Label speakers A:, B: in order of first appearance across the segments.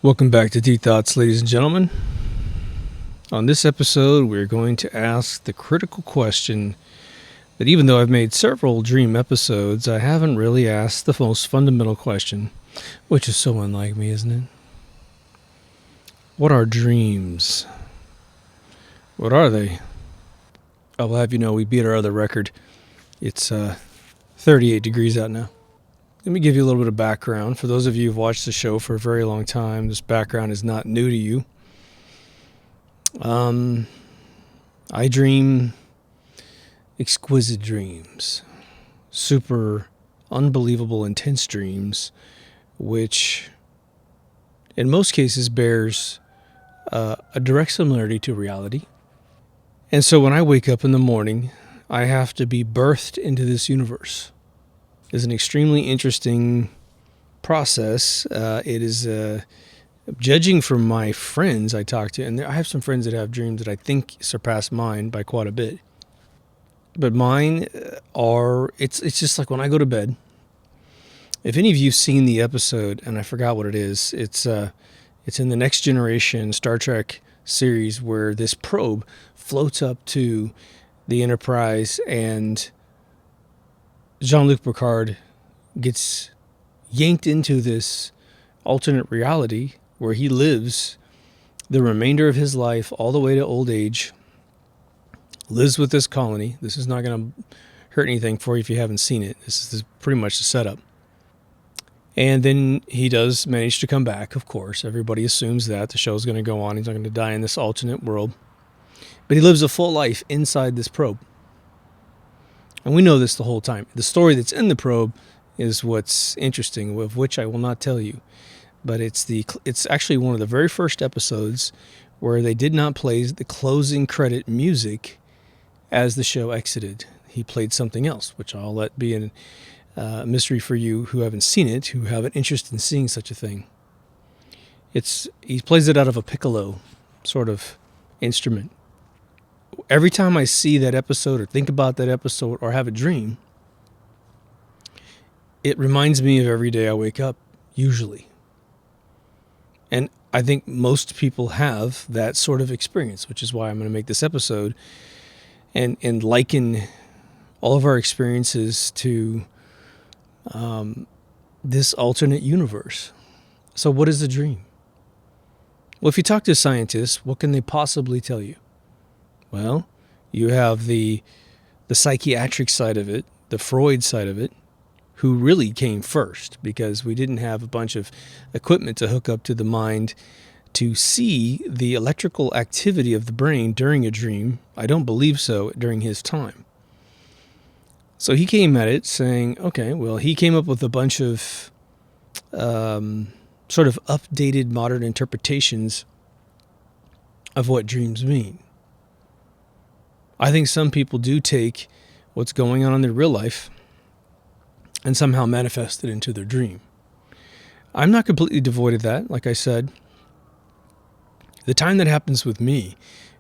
A: Welcome back to Deep Thoughts, ladies and gentlemen. On this episode, we're going to ask the critical question that even though I've made several dream episodes, I haven't really asked the most fundamental question, which is so unlike me, isn't it? What are dreams? What are they? I will have you know we beat our other record. It's 38 degrees out now. Let me give you a little bit of background. For those of you who've watched the show for a very long time, this background is not new to you. I dream exquisite dreams, super unbelievable, intense dreams, which in most cases bears a direct similarity to reality. And so when I wake up in the morning, I have to be birthed into this universe. It's an extremely interesting process. It is judging from my friends I talk to, and I have some friends that have dreams that I think surpass mine by quite a bit. But mine are, it's just like when I go to bed. If any of you've seen the episode, and I forgot what it is, it's in the Next Generation Star Trek series where this probe floats up to the Enterprise and Jean-Luc Picard gets yanked into this alternate reality where he lives the remainder of his life all the way to old age, lives with this colony. This is not going to hurt anything for you if you haven't seen it. This is pretty much the setup. And then he does manage to come back, of course. Everybody assumes that. The show's going to go on. He's not going to die in this alternate world. But he lives a full life inside this probe. And we know this the whole time. The story that's in the probe is what's interesting, of which I will not tell you. But it's actually one of the very first episodes where they did not play the closing credit music as the show exited. He played something else, which I'll let be a mystery for you who haven't seen it, who have an interest in seeing such a thing. He plays it out of a piccolo sort of instrument. Every time I see that episode or think about that episode or have a dream, it reminds me of every day I wake up, usually. And I think most people have that sort of experience, which is why I'm going to make this episode and liken all of our experiences to this alternate universe. So what is a dream? Well, if you talk to scientists, what can they possibly tell you? Well, you have the psychiatric side of it, the Freud side of it, who really came first because we didn't have a bunch of equipment to hook up to the mind to see the electrical activity of the brain during a dream. I don't believe so during his time. So he came at it saying, okay, well, he came up with a bunch of sort of updated modern interpretations of what dreams mean. I think some people do take what's going on in their real life and somehow manifest it into their dream. I'm not completely devoid of that. Like I said, the time that happens with me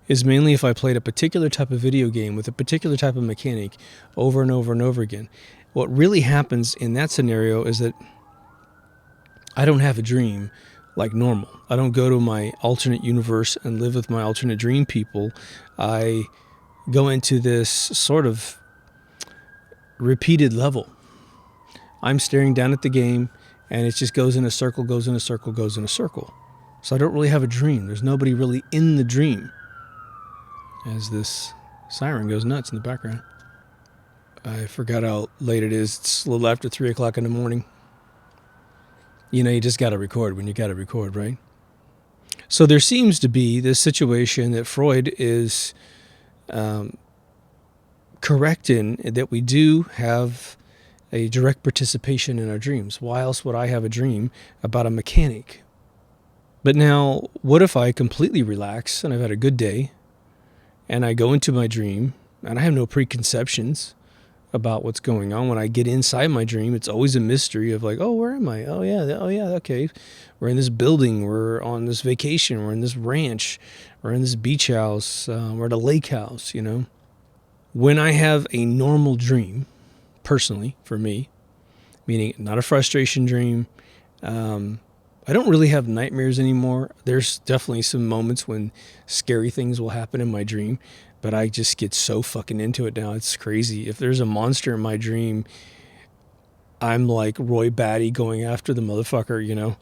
A: is mainly if I played a particular type of video game with a particular type of mechanic over and over and over again. What really happens in that scenario is that I don't have a dream like normal. I don't go to my alternate universe and live with my alternate dream people. I go into this sort of repeated level. I'm staring down at the game, and it just goes in a circle, goes in a circle, goes in a circle. So I don't really have a dream. There's nobody really in the dream. As this siren goes nuts in the background. I forgot how late it is. It's a little after 3 o'clock in the morning. You know, you just got to record when you got to record, right? So there seems to be this situation that Freud is correct in, that we do have a direct participation in our dreams. Why else would I have a dream about a mechanic? But now, what if I completely relax and I've had a good day and I go into my dream and I have no preconceptions about what's going on? When I get inside my dream, it's always a mystery of like, oh, where am I? Oh yeah, okay. We're in this building, we're on this vacation, we're in this ranch, we're in this beach house, we're at a lake house, you know. When I have a normal dream, personally, for me, meaning not a frustration dream, I don't really have nightmares anymore. There's definitely some moments when scary things will happen in my dream, but I just get so fucking into it now. It's crazy. If there's a monster in my dream, I'm like Roy Batty going after the motherfucker, you know?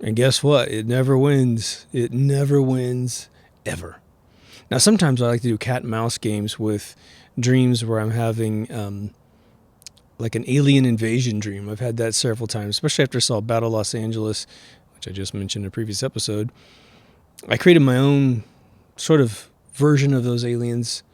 A: And guess what? It never wins. It never wins, ever. Now, sometimes I like to do cat and mouse games with dreams where I'm having like an alien invasion dream. I've had that several times, especially after I saw Battle Los Angeles, which I just mentioned in a previous episode. I created my own sort of version of those aliens,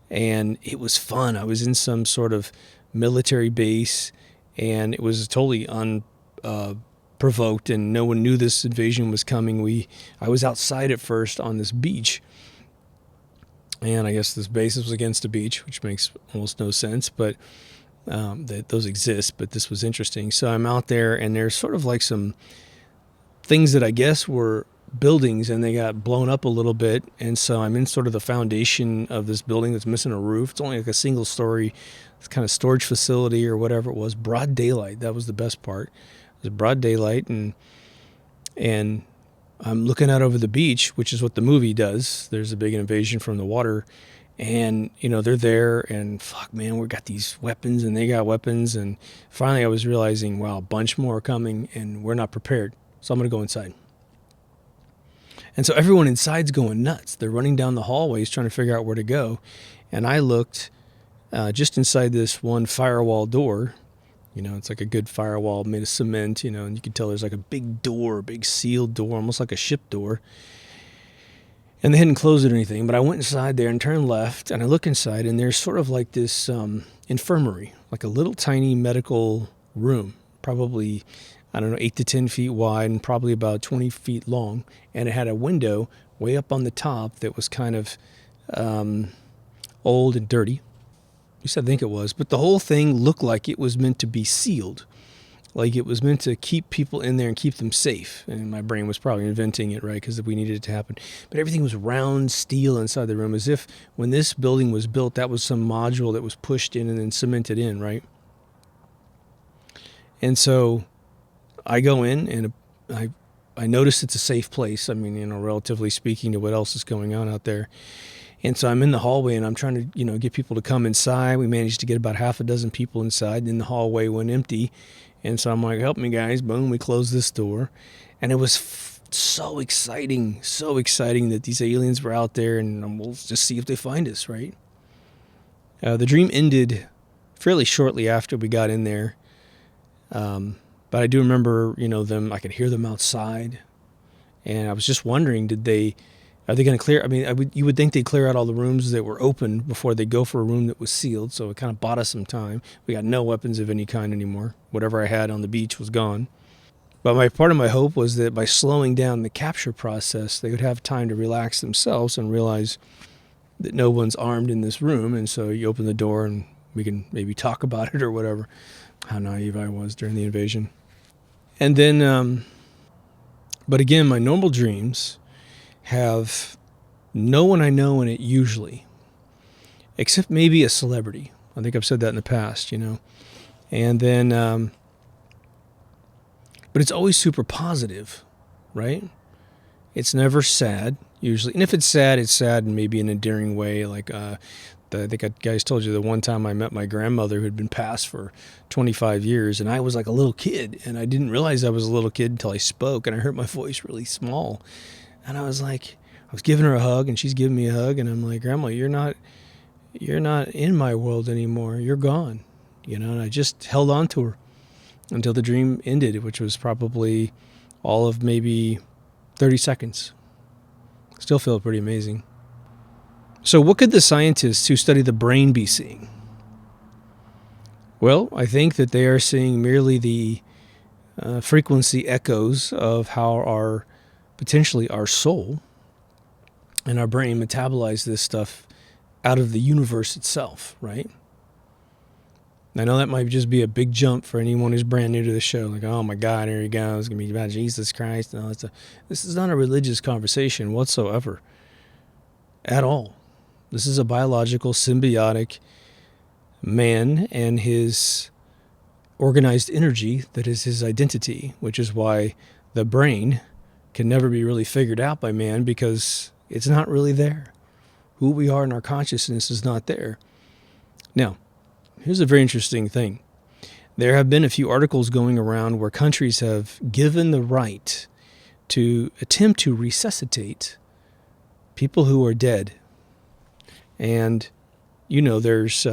A: and it was fun. I was in some sort of military base, and it was totally unprovoked, and no one knew this invasion was coming. I was outside at first on this beach, and I guess this base was against a beach, which makes almost no sense, but that those exist. But this was interesting. So I'm out there, and there's sort of like some things that I guess were buildings, and they got blown up a little bit. And so I'm in sort of the foundation of this building that's missing a roof. It's only like a single story kind of storage facility or whatever it was. Broad daylight. That was the best part. It was broad daylight, and I'm looking out over the beach, which is what the movie does. There's a big invasion from the water, and you know they're there, and fuck, man, we got these weapons, and they got weapons, and finally I was realizing, wow, a bunch more are coming, and we're not prepared. So I'm gonna go inside. And so everyone inside's going nuts. They're running down the hallways trying to figure out where to go, and I looked just inside this one firewall door. You know, it's like a good firewall made of cement, you know, and you can tell there's like a big door, a big sealed door, almost like a ship door. And they hadn't closed it or anything, but I went inside there and turned left, and I look inside, and there's sort of like this infirmary, like a little tiny medical room, probably, I don't know, 8 to 10 feet wide and probably about 20 feet long. And it had a window way up on the top that was kind of old and dirty. At least I think it was. But the whole thing looked like it was meant to be sealed. Like it was meant to keep people in there and keep them safe. And my brain was probably inventing it, right, because we needed it to happen. But everything was round steel inside the room, as if when this building was built, that was some module that was pushed in and then cemented in, right? And so I go in, and I notice it's a safe place. I mean, you know, relatively speaking to what else is going on out there. And so I'm in the hallway, and I'm trying to, you know, get people to come inside. We managed to get about half a dozen people inside, and then the hallway went empty. And so I'm like, help me, guys. Boom, we closed this door. And it was so exciting that these aliens were out there, and we'll just see if they find us, right? The dream ended fairly shortly after we got in there. But I do remember, you know, I could hear them outside. And I was just wondering, are they going to clear? I mean, you would think they'd clear out all the rooms that were open before they go for a room that was sealed. So it kind of bought us some time. We got no weapons of any kind anymore. Whatever I had on the beach was gone. But part of my hope was that by slowing down the capture process, they would have time to relax themselves and realize that no one's armed in this room. And so you open the door and we can maybe talk about it or whatever. How naive I was during the invasion. And then, but again, my normal dreams have no one I know in it usually, except maybe a celebrity. I think I've said that in the past, you know. And then, but it's always super positive, right? It's never sad, usually. And if it's sad in maybe an endearing way. Like, I think I guys told you the one time I met my grandmother who had been passed for 25 years, and I was like a little kid, and I didn't realize I was a little kid until I spoke, and I heard my voice really small. And I was giving her a hug, and she's giving me a hug, and I'm like, Grandma, you're not in my world anymore. You're gone, you know. And I just held on to her until the dream ended, which was probably all of maybe 30 seconds. Still feel pretty amazing. So what could the scientists who study the brain be seeing? Well, I think that they are seeing merely the frequency echoes of how potentially our soul and our brain metabolize this stuff out of the universe itself, right? I know that might just be a big jump for anyone who's brand new to the show. Like, oh my God, here he goes. It's going to be about Jesus Christ. No, this is not a religious conversation whatsoever. At all. This is a biological, symbiotic man and his organized energy that is his identity, which is why the brain can never be really figured out by man because it's not really there. Who we are in our consciousness is not there. Now, here's a very interesting thing. There have been a few articles going around where countries have given the right to attempt to resuscitate people who are dead. And, there's,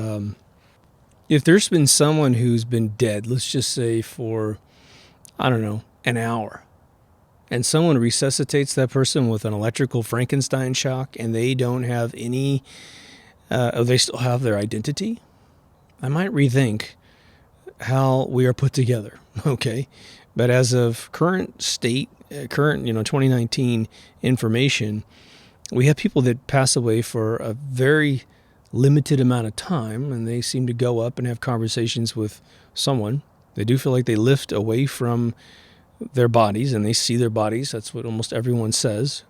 A: if there's been someone who's been dead, let's just say for, an hour, and someone resuscitates that person with an electrical Frankenstein shock and they don't have any, they still have their identity, I might rethink how we are put together, okay? But as of current 2019 information, we have people that pass away for a very limited amount of time, and they seem to go up and have conversations with someone. They do feel like they lift away from their bodies, and they see their bodies. That's what almost everyone says.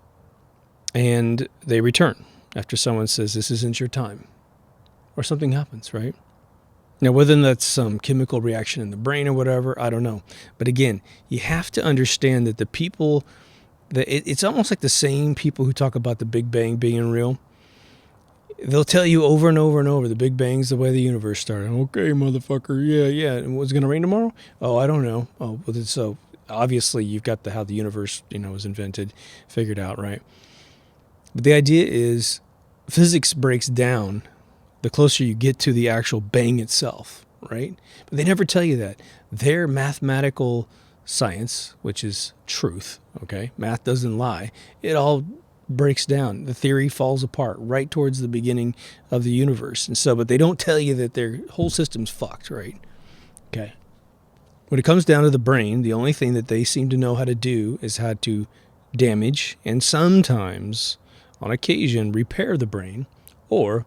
A: And they return after someone says, this isn't your time. Or something happens, right? Now, whether that's some chemical reaction in the brain or whatever, I don't know. But again, you have to understand that the people, it's almost like the same people who talk about the Big Bang being real. They'll tell you over and over and over, the Big Bang's the way the universe started. Okay, motherfucker, yeah. And was it going to rain tomorrow? Oh, I don't know. Oh, well, so obviously you've got how the universe, was invented, figured out, right? But the idea is physics breaks down the closer you get to the actual bang itself, right? But they never tell you that. Their mathematical science, which is truth, okay? Math doesn't lie. It all breaks down. The theory falls apart right towards the beginning of the universe. And so, but they don't tell you that their whole system's fucked, right? Okay. When it comes down to the brain, the only thing that they seem to know how to do is how to damage and sometimes, on occasion, repair the brain or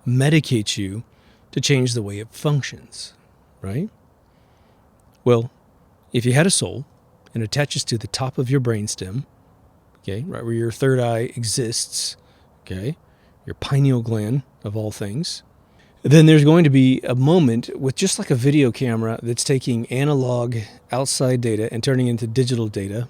A: medicate you to change the way it functions, right? Well, if you had a soul and it attaches to the top of your brainstem, okay, right where your third eye exists, okay, your pineal gland of all things, then there's going to be a moment with just like a video camera that's taking analog outside data and turning into digital data.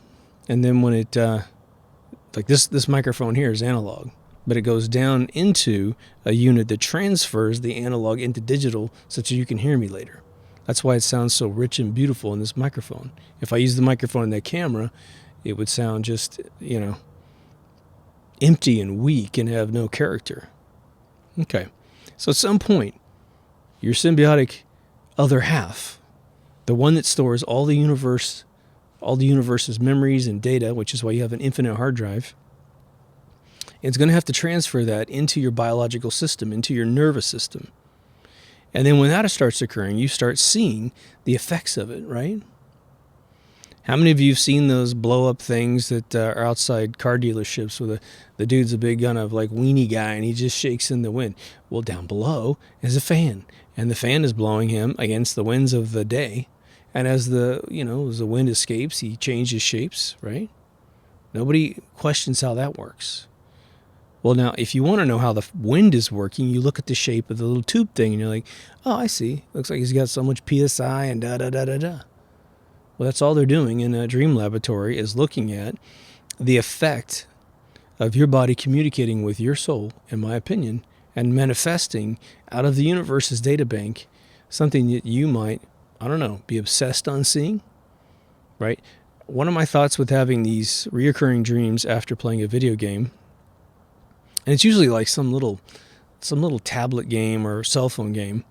A: And then when it, like this microphone here is analog, but it goes down into a unit that transfers the analog into digital such that you can hear me later. That's why it sounds so rich and beautiful in this microphone. If I use the microphone in that camera, it would sound just, empty and weak and have no character. Okay. So at some point, your symbiotic other half, the one that stores all the universe's memories and data, which is why you have an infinite hard drive, it's going to have to transfer that into your biological system, into your nervous system. And then when that starts occurring, you start seeing the effects of it, right? How many of you have seen those blow-up things that are outside car dealerships where the dude's a big kind of like weenie guy and he just shakes in the wind? Well, down below is a fan, and the fan is blowing him against the winds of the day. And as the wind escapes, he changes shapes, right? Nobody questions how that works. Well, now, if you want to know how the wind is working, you look at the shape of the little tube thing, and you're like, oh, I see. Looks like he's got so much PSI and da-da-da-da-da. Well, that's all they're doing in a dream laboratory is looking at the effect of your body communicating with your soul, in my opinion, and manifesting out of the universe's data bank something that you might, be obsessed on seeing, right? One of my thoughts with having these reoccurring dreams after playing a video game, and it's usually like some little tablet game or cell phone game.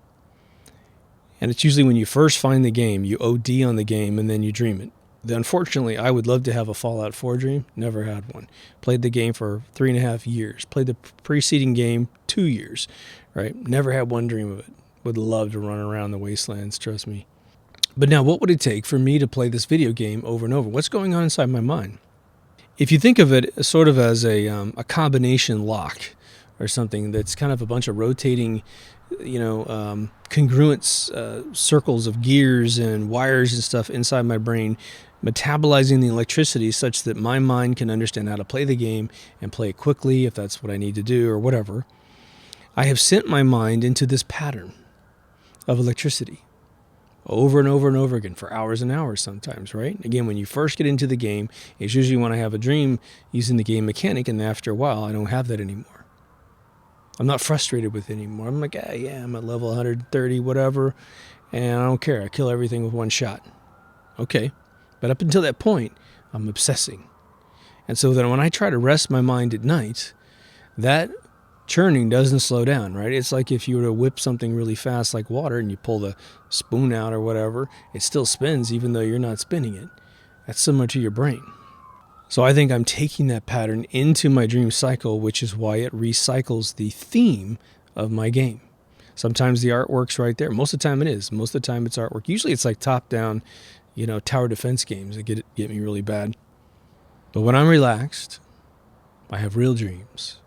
A: And it's usually when you first find the game, you OD on the game and then you dream it. Unfortunately, I would love to have a Fallout 4 dream. Never had one. Played the game for 3.5 years. Played the preceding game 2 years. Right? Never had one dream of it. Would love to run around the wastelands, trust me. But now, what would it take for me to play this video game over and over? What's going on inside my mind? If you think of it sort of as a combination lock or something that's kind of a bunch of rotating, congruent circles of gears and wires and stuff inside my brain, metabolizing the electricity such that my mind can understand how to play the game and play it quickly if that's what I need to do or whatever. I have sent my mind into this pattern of electricity over and over and over again for hours and hours sometimes, right? Again, when you first get into the game, it's usually when I have a dream using the game mechanic, and after a while, I don't have that anymore. I'm not frustrated with it anymore. I'm like, yeah, I'm at level 130, whatever, and I don't care. I kill everything with one shot. Okay. But up until that point, I'm obsessing. And so then when I try to rest my mind at night, that churning doesn't slow down, right? It's like if you were to whip something really fast like water and you pull the spoon out or whatever, it still spins even though you're not spinning it. That's similar to your brain. So I think I'm taking that pattern into my dream cycle, which is why it recycles the theme of my game. Sometimes the artwork's right there. Most of the time it is. Most of the time it's artwork. Usually it's like top-down, tower defense games that get me really bad. But when I'm relaxed, I have real dreams.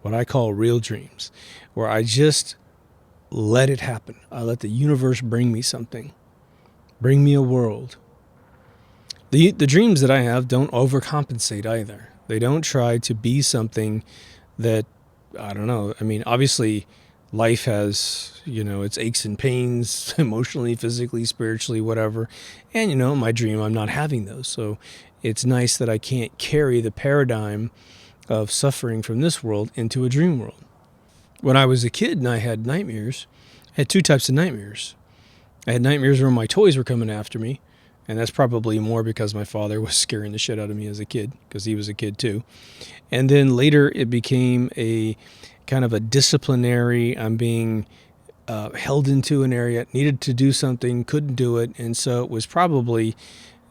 A: What I call real dreams, where I just let it happen. I let the universe bring me something, bring me a world. The dreams that I have don't overcompensate either. They don't try to be something that, I don't know. I mean, obviously, life has, its aches and pains, emotionally, physically, spiritually, whatever. And, my dream, I'm not having those. So it's nice that I can't carry the paradigm of suffering from this world into a dream world. When I was a kid and I had nightmares, I had two types of nightmares. I had nightmares where my toys were coming after me, and that's probably more because my father was scaring the shit out of me as a kid, because he was a kid too. And then later it became a kind of a disciplinary, I'm being held into an area, needed to do something, couldn't do it, and so it was probably,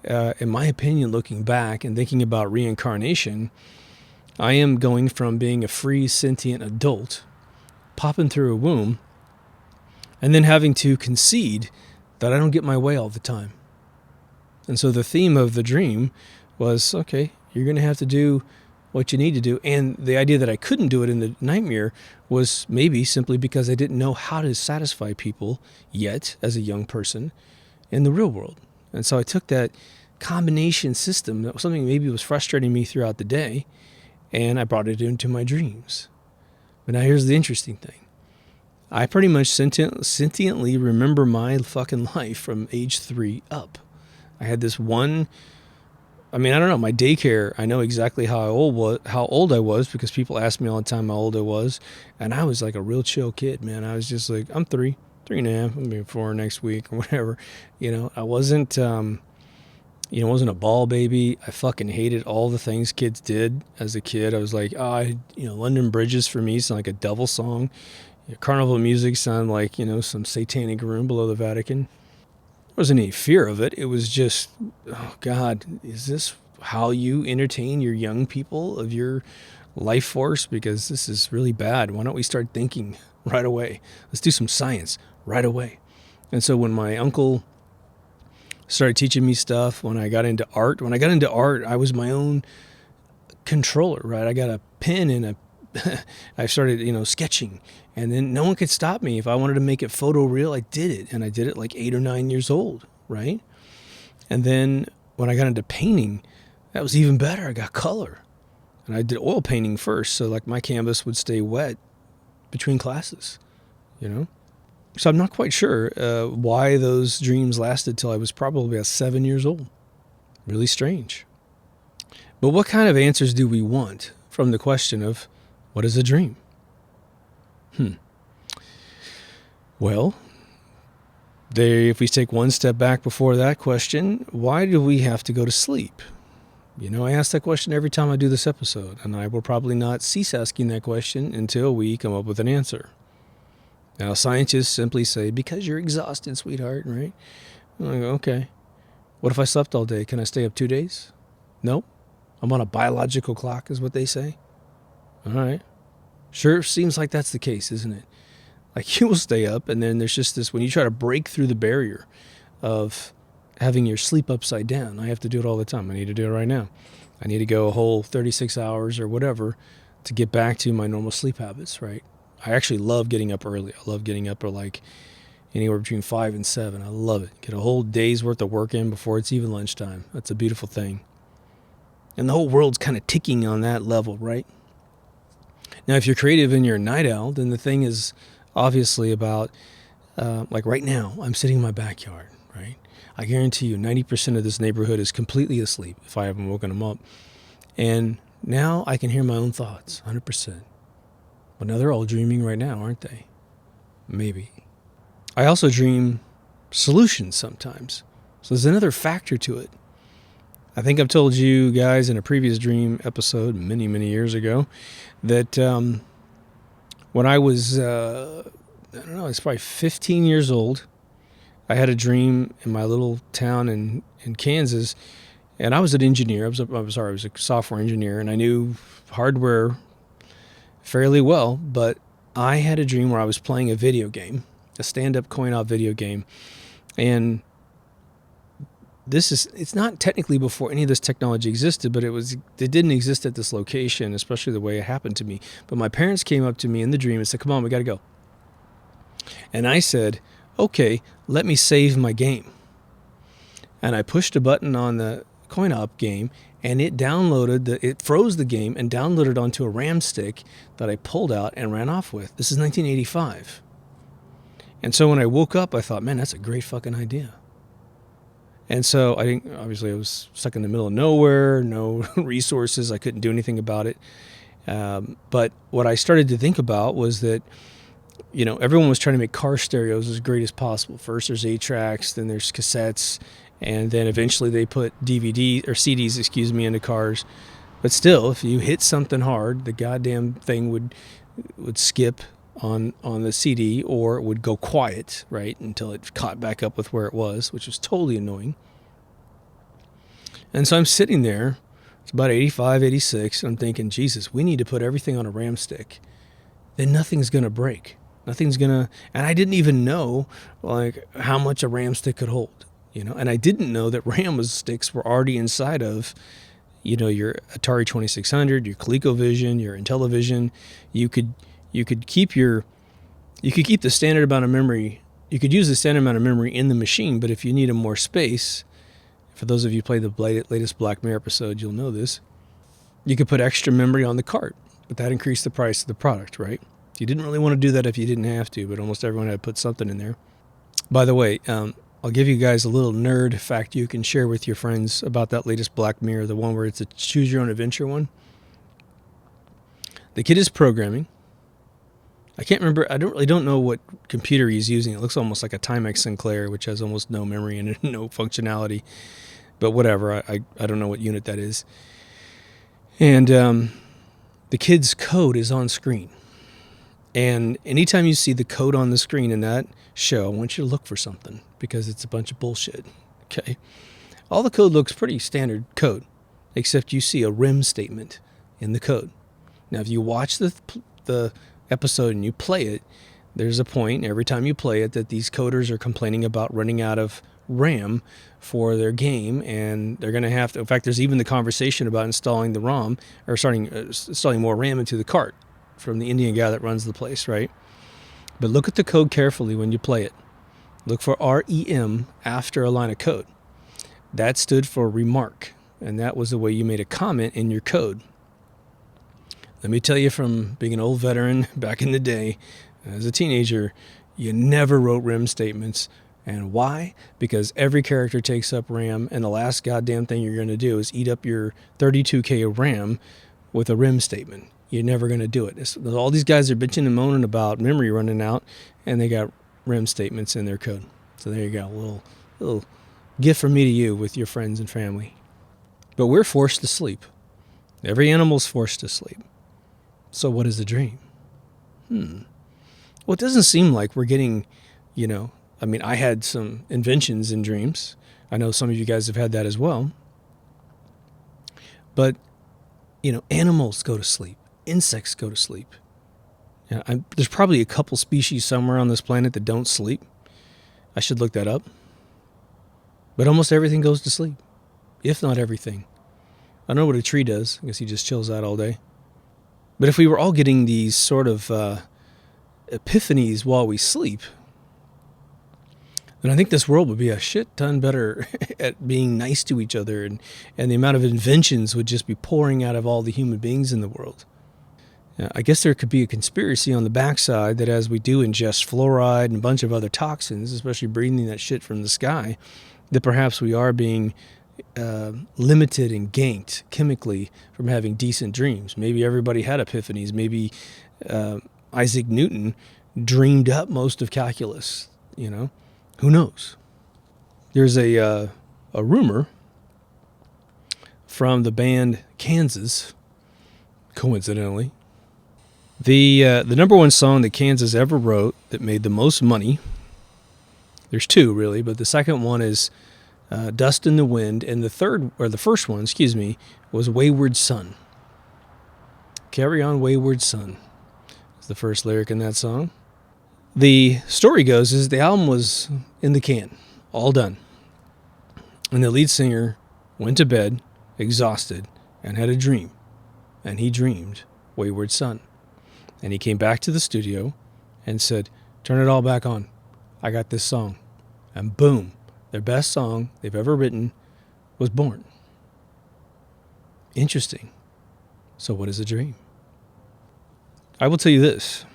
A: in my opinion, looking back and thinking about reincarnation, I am going from being a free, sentient adult, popping through a womb, and then having to concede that I don't get my way all the time. And so the theme of the dream was, okay, you're going to have to do what you need to do. And the idea that I couldn't do it in the nightmare was maybe simply because I didn't know how to satisfy people yet as a young person in the real world. And so I took that combination system, that was something maybe was frustrating me throughout the day, and I brought it into my dreams. But now here's the interesting thing. I pretty much sentiently remember my fucking life from age 3 up. I had this one, I don't know, my daycare, I know exactly how old I was because people asked me all the time how old I was. And I was like a real chill kid, man. I was just like, I'm 3.5, I'm maybe 4 next week or whatever. I wasn't, wasn't a ball baby. I fucking hated all the things kids did as a kid. I was like, London Bridges for me sound like a devil song. Carnival music sound like, some satanic room below the Vatican. There wasn't any fear of it. It was just, oh God, is this how you entertain your young people of your life force? Because this is really bad. Why don't we start thinking right away? Let's do some science right away. And so when my uncle started teaching me stuff, when I got into art, I was my own controller, right? I got a pen and I started, sketching, and then no one could stop me. If I wanted to make it photoreal, I did it, and I did it like 8 or 9 years old, right? And then when I got into painting, that was even better. I got color, and I did oil painting first, so like my canvas would stay wet between classes, So I'm not quite sure why those dreams lasted till I was probably about 7 years old. Really strange. But what kind of answers do we want from the question of what is a dream? Well, if we take one step back before that question, why do we have to go to sleep? I ask that question every time I do this episode, and I will probably not cease asking that question until we come up with an answer. Now, scientists simply say, because you're exhausted, sweetheart, right? I'm like, okay. What if I slept all day? Can I stay up 2 days? Nope. I'm on a biological clock, is what they say. All right. Sure seems like that's the case, isn't it? Like you will stay up, and then there's just this, when you try to break through the barrier of having your sleep upside down, I have to do it all the time. I need to do it right now. I need to go a whole 36 hours or whatever to get back to my normal sleep habits, right? I actually love getting up early. I love getting up at like anywhere between 5 and 7. I love it. Get a whole day's worth of work in before it's even lunchtime. That's a beautiful thing. And the whole world's kind of ticking on that level, right? Now, if you're creative and you're a night owl, then the thing is obviously about, like right now, I'm sitting in my backyard, right? I guarantee you 90% of this neighborhood is completely asleep if I haven't woken them up. And now I can hear my own thoughts, 100%. But now they're all dreaming right now, aren't they? Maybe. I also dream solutions sometimes. So there's another factor to it. I think I've told you guys in a previous dream episode many, many years ago that when I was, I don't know, it's probably 15 years old, I had a dream in my little town in Kansas, and I was an engineer. I was a software engineer, and I knew hardware fairly well, but I had a dream where I was playing a video game, a stand-up coin-op video game, and it's not technically before any of this technology existed, but it didn't exist at this location, especially the way it happened to me. But my parents came up to me in the dream and said, "Come on, we got to go." And I said, "Okay, let me save my game." And I pushed a button on the coin-op game, and it froze the game and downloaded onto a RAM stick that I pulled out and ran off with. This is 1985. And so when I woke up, I thought, man, that's a great fucking idea. And so obviously I was stuck in the middle of nowhere, no resources. I couldn't do anything about it. But what I started to think about was that, everyone was trying to make car stereos as great as possible. First there's 8-tracks, then there's cassettes, and then eventually they put CDs, into cars. But still, if you hit something hard, the goddamn thing would skip on the CD, or it would go quiet, right, until it caught back up with where it was, which was totally annoying. And so I'm sitting there, it's about 85, 86, and I'm thinking, Jesus, we need to put everything on a RAM stick. Then nothing's going to break. And I didn't even know, how much a RAM stick could hold, and I didn't know that RAM sticks were already inside of, your Atari 2600, your ColecoVision, your Intellivision. You could keep the standard amount of memory. You could use the standard amount of memory in the machine, but if you needed more space, for those of you who play the latest Black Mirror episode, you'll know this. You could put extra memory on the cart, but that increased the price of the product, right? You didn't really want to do that if you didn't have to, but almost everyone had to put something in there. By the way, I'll give you guys a little nerd fact you can share with your friends about that latest Black Mirror, the one where it's a choose your own adventure one. The kid is programming. I can't remember. I don't know what computer he's using. It looks almost like a Timex Sinclair, which has almost no memory and no functionality. But whatever. I don't know what unit that is. And the kid's code is on screen. And anytime you see the code on the screen in that show, I want you to look for something, because it's a bunch of bullshit. Okay? All the code looks pretty standard code, except you see a REM statement in the code. Now, if you watch the episode and you play it, there's a point every time you play it that these coders are complaining about running out of RAM for their game, and they're going to have to. In fact, there's even the conversation about installing the ROM, or installing more RAM into the cart from the Indian guy that runs the place, right? But look at the code carefully when you play it. Look for REM after a line of code. That stood for remark, and that was the way you made a comment in your code. Let me tell you, from being an old veteran back in the day, as a teenager, you never wrote REM statements. And why? Because every character takes up RAM, and the last goddamn thing you're going to do is eat up your 32K of RAM with a REM statement. You're never going to do it. All these guys are bitching and moaning about memory running out, and they got REM statements in their code. So there you go, a little gift from me to you with your friends and family. But we're forced to sleep. Every animal's forced to sleep. So what is a dream? Well, it doesn't seem like we're getting, I had some inventions in dreams. I know some of you guys have had that as well. But, animals go to sleep. Insects go to sleep. There's probably a couple species somewhere on this planet that don't sleep. I should look that up. But almost everything goes to sleep, if not everything. I don't know what a tree does. I guess he just chills out all day. But if we were all getting these sort of epiphanies while we sleep, then I think this world would be a shit ton better at being nice to each other, and the amount of inventions would just be pouring out of all the human beings in the world. I guess there could be a conspiracy on the backside that as we do ingest fluoride and a bunch of other toxins, especially breathing that shit from the sky, that perhaps we are being limited and ganked chemically from having decent dreams. Maybe everybody had epiphanies. Maybe Isaac Newton dreamed up most of calculus. Who knows? There's a rumor from the band Kansas, coincidentally. The number one song that Kansas ever wrote that made the most money, there's two really, but the second one is Dust in the Wind, and the first one, was Wayward Son. Carry on, Wayward Son is the first lyric in that song. The story goes is the album was in the can, all done. And the lead singer went to bed, exhausted, and had a dream. And he dreamed Wayward Son. And he came back to the studio and said, turn it all back on. I got this song. And boom, their best song they've ever written was born. Interesting. So what is a dream? I will tell you this.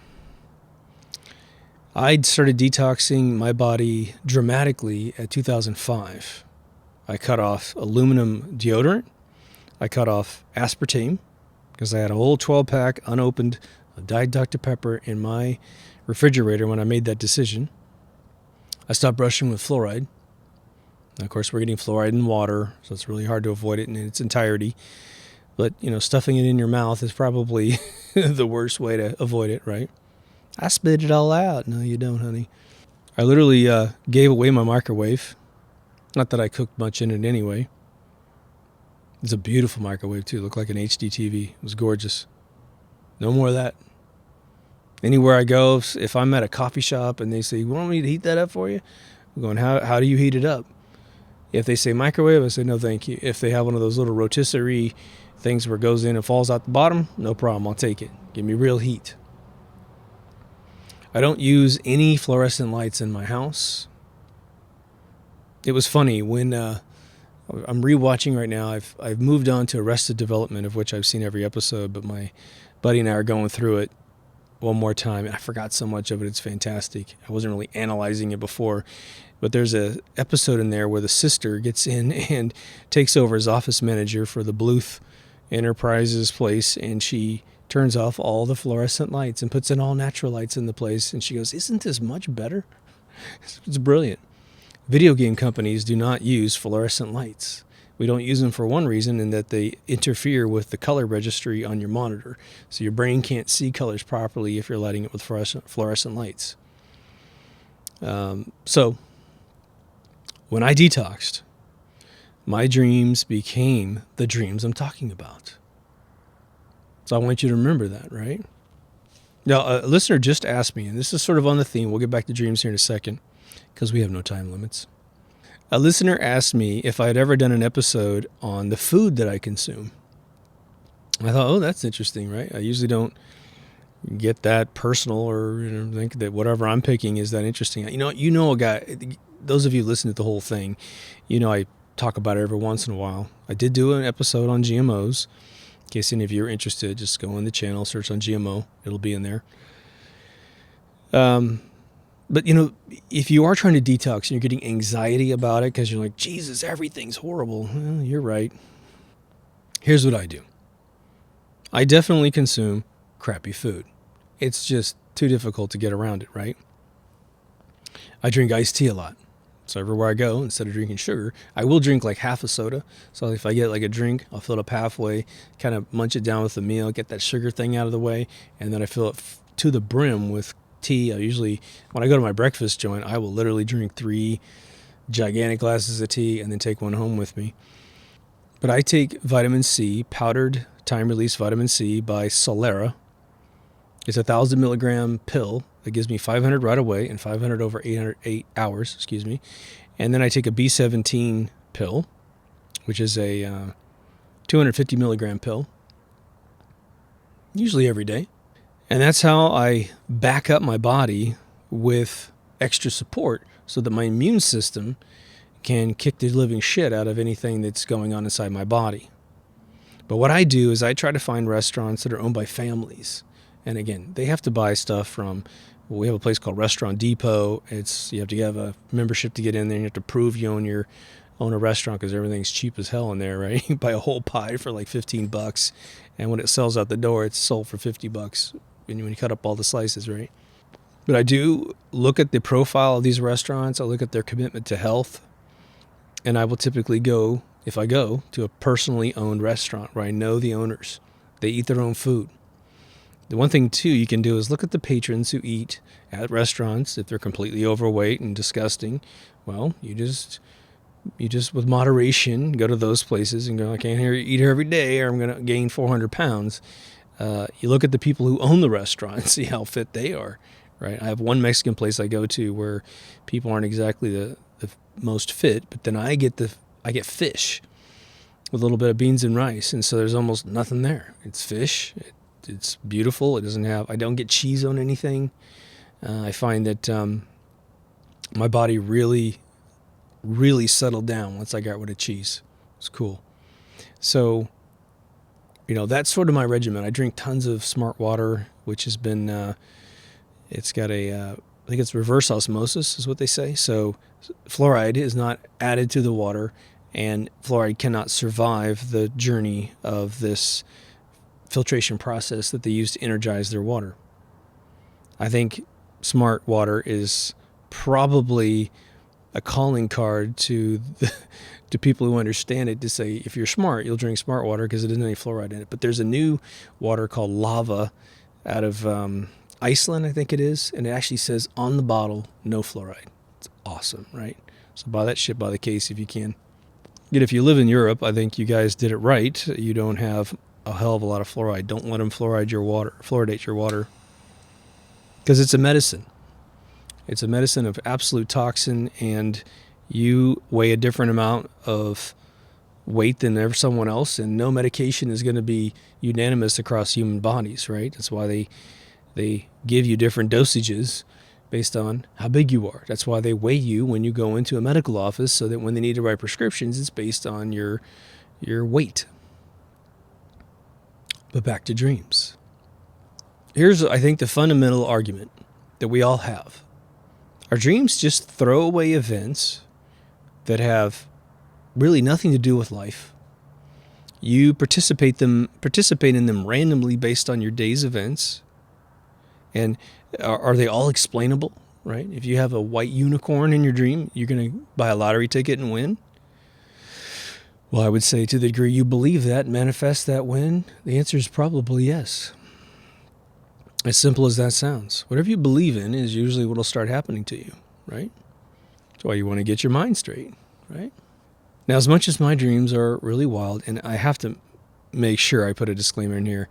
A: I started detoxing my body dramatically at 2005. I cut off aluminum deodorant. I cut off aspartame because I had a whole 12-pack unopened of Diet Dr. Pepper in my refrigerator when I made that decision. I stopped brushing with fluoride. And of course, we're getting fluoride in water, so it's really hard to avoid it in its entirety. But, stuffing it in your mouth is probably the worst way to avoid it, right? I spit it all out. No, you don't, honey. I literally gave away my microwave. Not that I cooked much in it anyway. It's a beautiful microwave, too. It looked like an HD TV. It was gorgeous. No more of that. Anywhere I go, if I'm at a coffee shop and they say, you want me to heat that up for you? I'm going, how do you heat it up? If they say microwave, I say, no, thank you. If they have one of those little rotisserie things where it goes in and falls out the bottom, no problem. I'll take it. Give me real heat. I don't use any fluorescent lights in my house. It was funny when I'm rewatching right now. I've moved on to Arrested Development, of which I've seen every episode, but my buddy and I are going through it one more time, and I forgot so much of it. It's fantastic. I wasn't really analyzing it before, but there's a episode in there where the sister gets in and takes over as office manager for the Bluth Enterprises place, and she turns off all the fluorescent lights and puts in all natural lights in the place, and she goes, isn't this much better? It's brilliant. Video game companies do not use fluorescent lights. We don't use them for one reason, in that they interfere with the color registry on your monitor. So your brain can't see colors properly if you're lighting it with fluorescent lights. So when I detoxed, my dreams became the dreams I'm talking about. So I want you to remember that, right? Now, a listener just asked me, and this is sort of on the theme. We'll get back to dreams here in a second because we have no time limits. A listener asked me if I had ever done an episode on the food that I consume. I thought, oh, that's interesting, right? I usually don't get that personal or think that whatever I'm picking is that interesting. You know a guy, those of you who listen to the whole thing, I talk about it every once in a while. I did do an episode on GMOs. In case any of you are interested, just go on the channel, search on GMO. It'll be in there. But, if you are trying to detox and you're getting anxiety about it because you're like, Jesus, everything's horrible. Well, you're right. Here's what I do. I definitely consume crappy food. It's just too difficult to get around it, right? I drink iced tea a lot. So everywhere I go, instead of drinking sugar, I will drink like half a soda. So if I get like a drink, I'll fill it up halfway, kind of munch it down with the meal, get that sugar thing out of the way, and then I fill it to the brim with tea. I usually, when I go to my breakfast joint, I will literally drink 3 gigantic glasses of tea and then take one home with me. But I take vitamin C, powdered time-release vitamin C by Solera. It's a 1,000 milligram pill that gives me 500 right away and 500 over 8 hours, And then I take a B17 pill, which is a 250 milligram pill, usually every day. And that's how I back up my body with extra support so that my immune system can kick the living shit out of anything that's going on inside my body. But what I do is I try to find restaurants that are owned by families. And again, they have to buy stuff from, well, we have a place called Restaurant Depot. You have to have a membership to get in there. And you have to prove you own a restaurant because everything's cheap as hell in there, right? You buy a whole pie for like $15, and when it sells out the door, it's sold for $50 when you cut up all the slices, right? But I do look at the profile of these restaurants. I look at their commitment to health, and I will typically go, if I go, to a personally owned restaurant where I know the owners. They eat their own food. The one thing, too, you can do is look at the patrons who eat at restaurants. If they're completely overweight and disgusting, well, you just with moderation go to those places and go, I can't eat here every day or I'm going to gain 400 pounds. You look at the people who own the restaurant and see how fit they are, right? I have one Mexican place I go to where people aren't exactly the most fit, but then I get fish with a little bit of beans and rice, and so there's almost nothing there. It's fish. It's beautiful. I don't get cheese on anything. I find that my body really, really settled down once I got rid of cheese. It's cool. So, that's sort of my regimen. I drink tons of smart water, which has been, it's got I think it's reverse osmosis is what they say. So fluoride is not added to the water, and fluoride cannot survive the journey of this filtration process that they use to energize their water. I think smart water is probably a calling card to people who understand it, to say, if you're smart, you'll drink smart water because it doesn't have any fluoride in it. But there's a new water called lava out of Iceland, I think it is, and it actually says on the bottle, no fluoride. It's awesome, right? So buy that shit by the case if you can. Yet if you live in Europe, I think you guys did it right. You don't have a hell of a lot of fluoride. Don't let them fluoridate your water, because it's a medicine. It's a medicine of absolute toxin, and you weigh a different amount of weight than someone else, and no medication is going to be unanimous across human bodies, right? That's why they give you different dosages based on how big you are. That's why they weigh you when you go into a medical office, so that when they need to write prescriptions, it's based on your weight. But back to dreams. Here's, I think, the fundamental argument that we all have. Are dreams just throwaway events that have really nothing to do with life? You participate in them randomly based on your day's events. And are they all explainable, right? If you have a white unicorn in your dream, you're going to buy a lottery ticket and win? Well, I would say, to the degree you believe that, manifest that win, the answer is probably yes. As simple as that sounds. Whatever you believe in is usually what will start happening to you, right? That's why you want to get your mind straight, right? Now, as much as my dreams are really wild, and I have to make sure I put a disclaimer in here,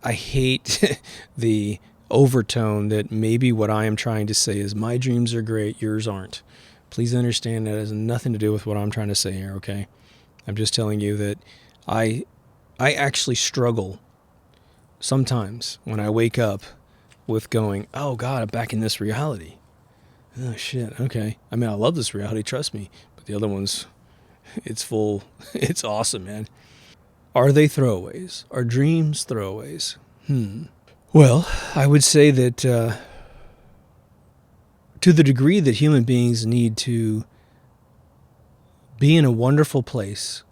A: I hate the overtone that maybe what I am trying to say is my dreams are great, yours aren't. Please understand that has nothing to do with what I'm trying to say here, okay? I'm just telling you that I actually struggle sometimes when I wake up with going, oh God, I'm back in this reality. Oh shit, okay. I mean, I love this reality, trust me. But the other ones, it's it's awesome, man. Are they throwaways? Are dreams throwaways? Well, I would say that to the degree that human beings need to be in a wonderful place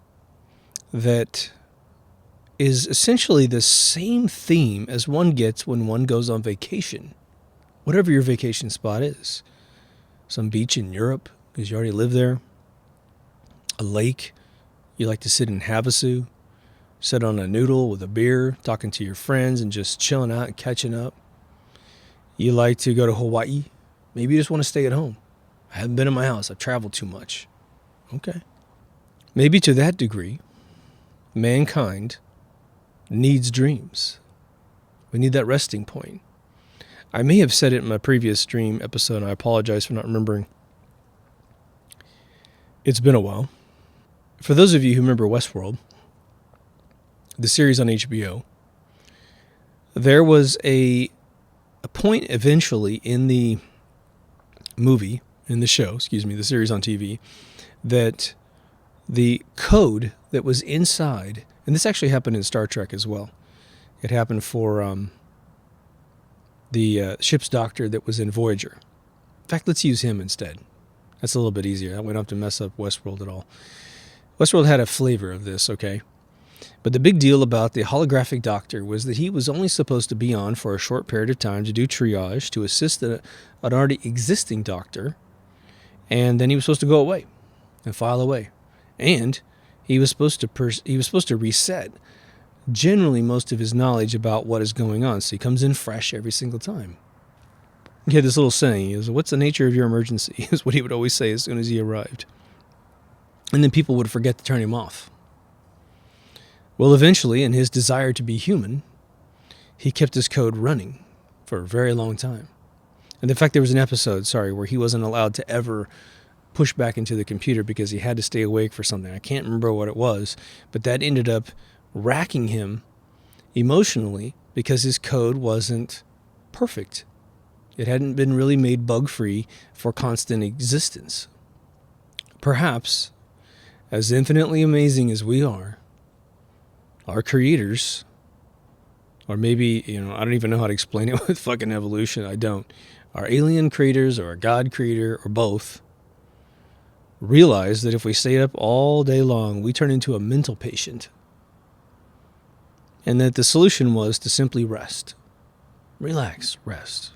A: that is essentially the same theme as one gets when one goes on vacation, whatever your vacation spot is. Some beach in Europe, because you already live there. A lake, you like to sit in Havasu, sit on a noodle with a beer, talking to your friends and just chilling out and catching up. You like to go to Hawaii. Maybe you just want to stay at home. I haven't been in my house. I've traveled too much. Okay. Maybe to that degree, mankind needs dreams. We need that resting point. I may have said it in my previous dream episode, and I apologize for not remembering. It's been a while. For those of you who remember Westworld, the series on HBO, there was a point eventually in the the series on TV, that the code that was inside, and this actually happened in Star Trek as well. It happened for the ship's doctor that was in Voyager. In fact, let's use him instead. That's a little bit easier. We don't have to mess up Westworld at all. Westworld had a flavor of this, okay? But the big deal about the holographic doctor was that he was only supposed to be on for a short period of time to do triage, to assist an already existing doctor, and then he was supposed to go away and file away. And he was supposed to reset generally most of his knowledge about what is going on. So he comes in fresh every single time. He had this little saying, is, "What's the nature of your emergency?" is what he would always say as soon as he arrived. And then people would forget to turn him off. Well, eventually, in his desire to be human, he kept his code running for a very long time. And in fact, there was an episode, where he wasn't allowed to ever push back into the computer because he had to stay awake for something. I can't remember what it was, but that ended up racking him emotionally because his code wasn't perfect. It hadn't been really made bug-free for constant existence. Perhaps, as infinitely amazing as we are, our creators, or maybe, I don't even know how to explain it with fucking evolution. I don't. Our alien creators or a God creator or both realize that if we stay up all day long, we turn into a mental patient. And that the solution was to simply rest. Relax, rest.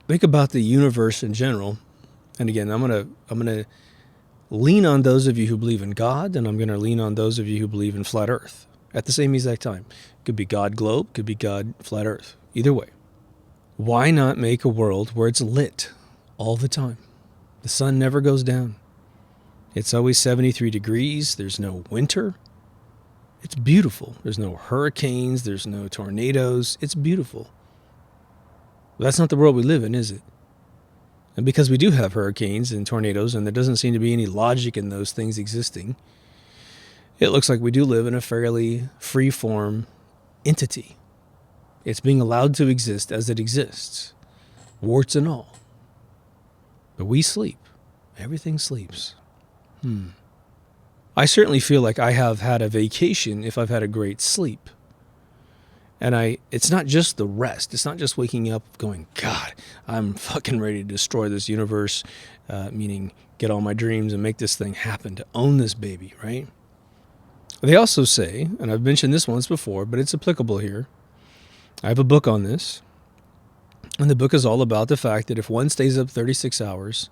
A: Think about the universe in general. And again, I'm gonna lean on those of you who believe in God, and I'm gonna lean on those of you who believe in flat Earth at the same exact time. Could be God globe, could be God flat Earth. Either way. Why not make a world where it's lit all the time? The sun never goes down. It's always 73 degrees. There's no winter. It's beautiful. There's no hurricanes. There's no tornadoes. It's beautiful. But that's not the world we live in, is it? And because we do have hurricanes and tornadoes, and there doesn't seem to be any logic in those things existing, it looks like we do live in a fairly free-form entity. It's being allowed to exist as it exists, warts and all. But we sleep. Everything sleeps. I certainly feel like I have had a vacation if I've had a great sleep. And it's not just the rest. It's not just waking up going, God, I'm fucking ready to destroy this universe, meaning get all my dreams and make this thing happen, to own this baby, right? They also say, and I've mentioned this once before, but it's applicable here. I have a book on this, and the book is all about the fact that if one stays up 36 hours,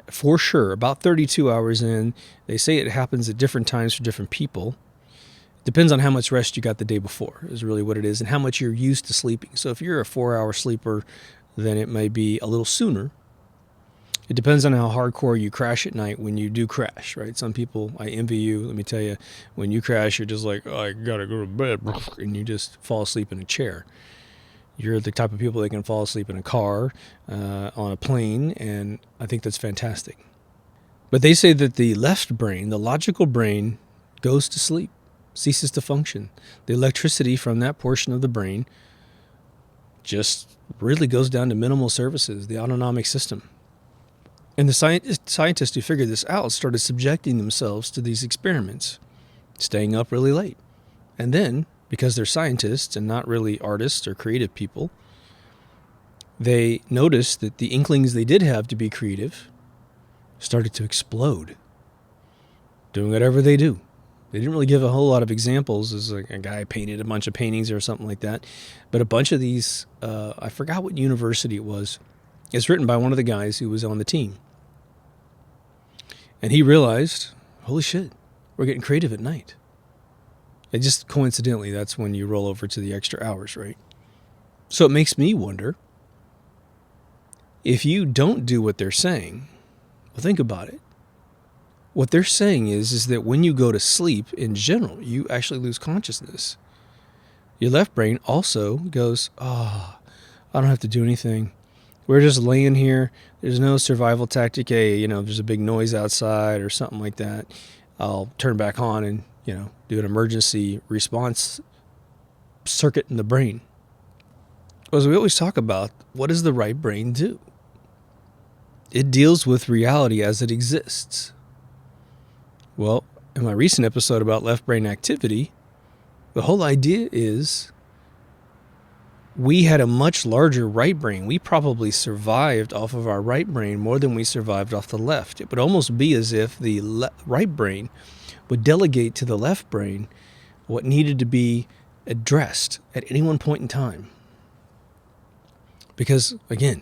A: for sure, about 32 hours in, they say it happens at different times for different people. Depends on how much rest you got the day before, is really what it is, and how much you're used to sleeping. So if you're a 4-hour sleeper, then it may be a little sooner. It depends on how hardcore you crash at night when you do crash, right? Some people, I envy you. Let me tell you, when you crash, you're just like, oh, I gotta go to bed, and you just fall asleep in a chair. You're the type of people that can fall asleep in a car, on a plane, and I think that's fantastic. But they say that the left brain, the logical brain, goes to sleep, ceases to function. The electricity from that portion of the brain just really goes down to minimal services, the autonomic system. And the scientists who figured this out started subjecting themselves to these experiments, staying up really late. And then, because they're scientists and not really artists or creative people, they noticed that the inklings they did have to be creative started to explode, doing whatever they do. They didn't really give a whole lot of examples. As like a guy painted a bunch of paintings or something like that. But a bunch of these, I forgot what university it was. It's written by one of the guys who was on the team. And he realized, holy shit, we're getting creative at night. And just coincidentally, that's when you roll over to the extra hours, right? So it makes me wonder, if you don't do what they're saying, well, think about it. What they're saying is that when you go to sleep, in general, you actually lose consciousness. Your left brain also goes, I don't have to do anything. We're just laying here. There's no survival tactic. Hey, there's a big noise outside or something like that. I'll turn back on and, do an emergency response circuit in the brain. As we always talk about, what does the right brain do? It deals with reality as it exists. Well, in my recent episode about left brain activity, the whole idea is we had a much larger right brain. We probably survived off of our right brain more than we survived off the left. It would almost be as if the right brain would delegate to the left brain what needed to be addressed at any one point in time. Because, again,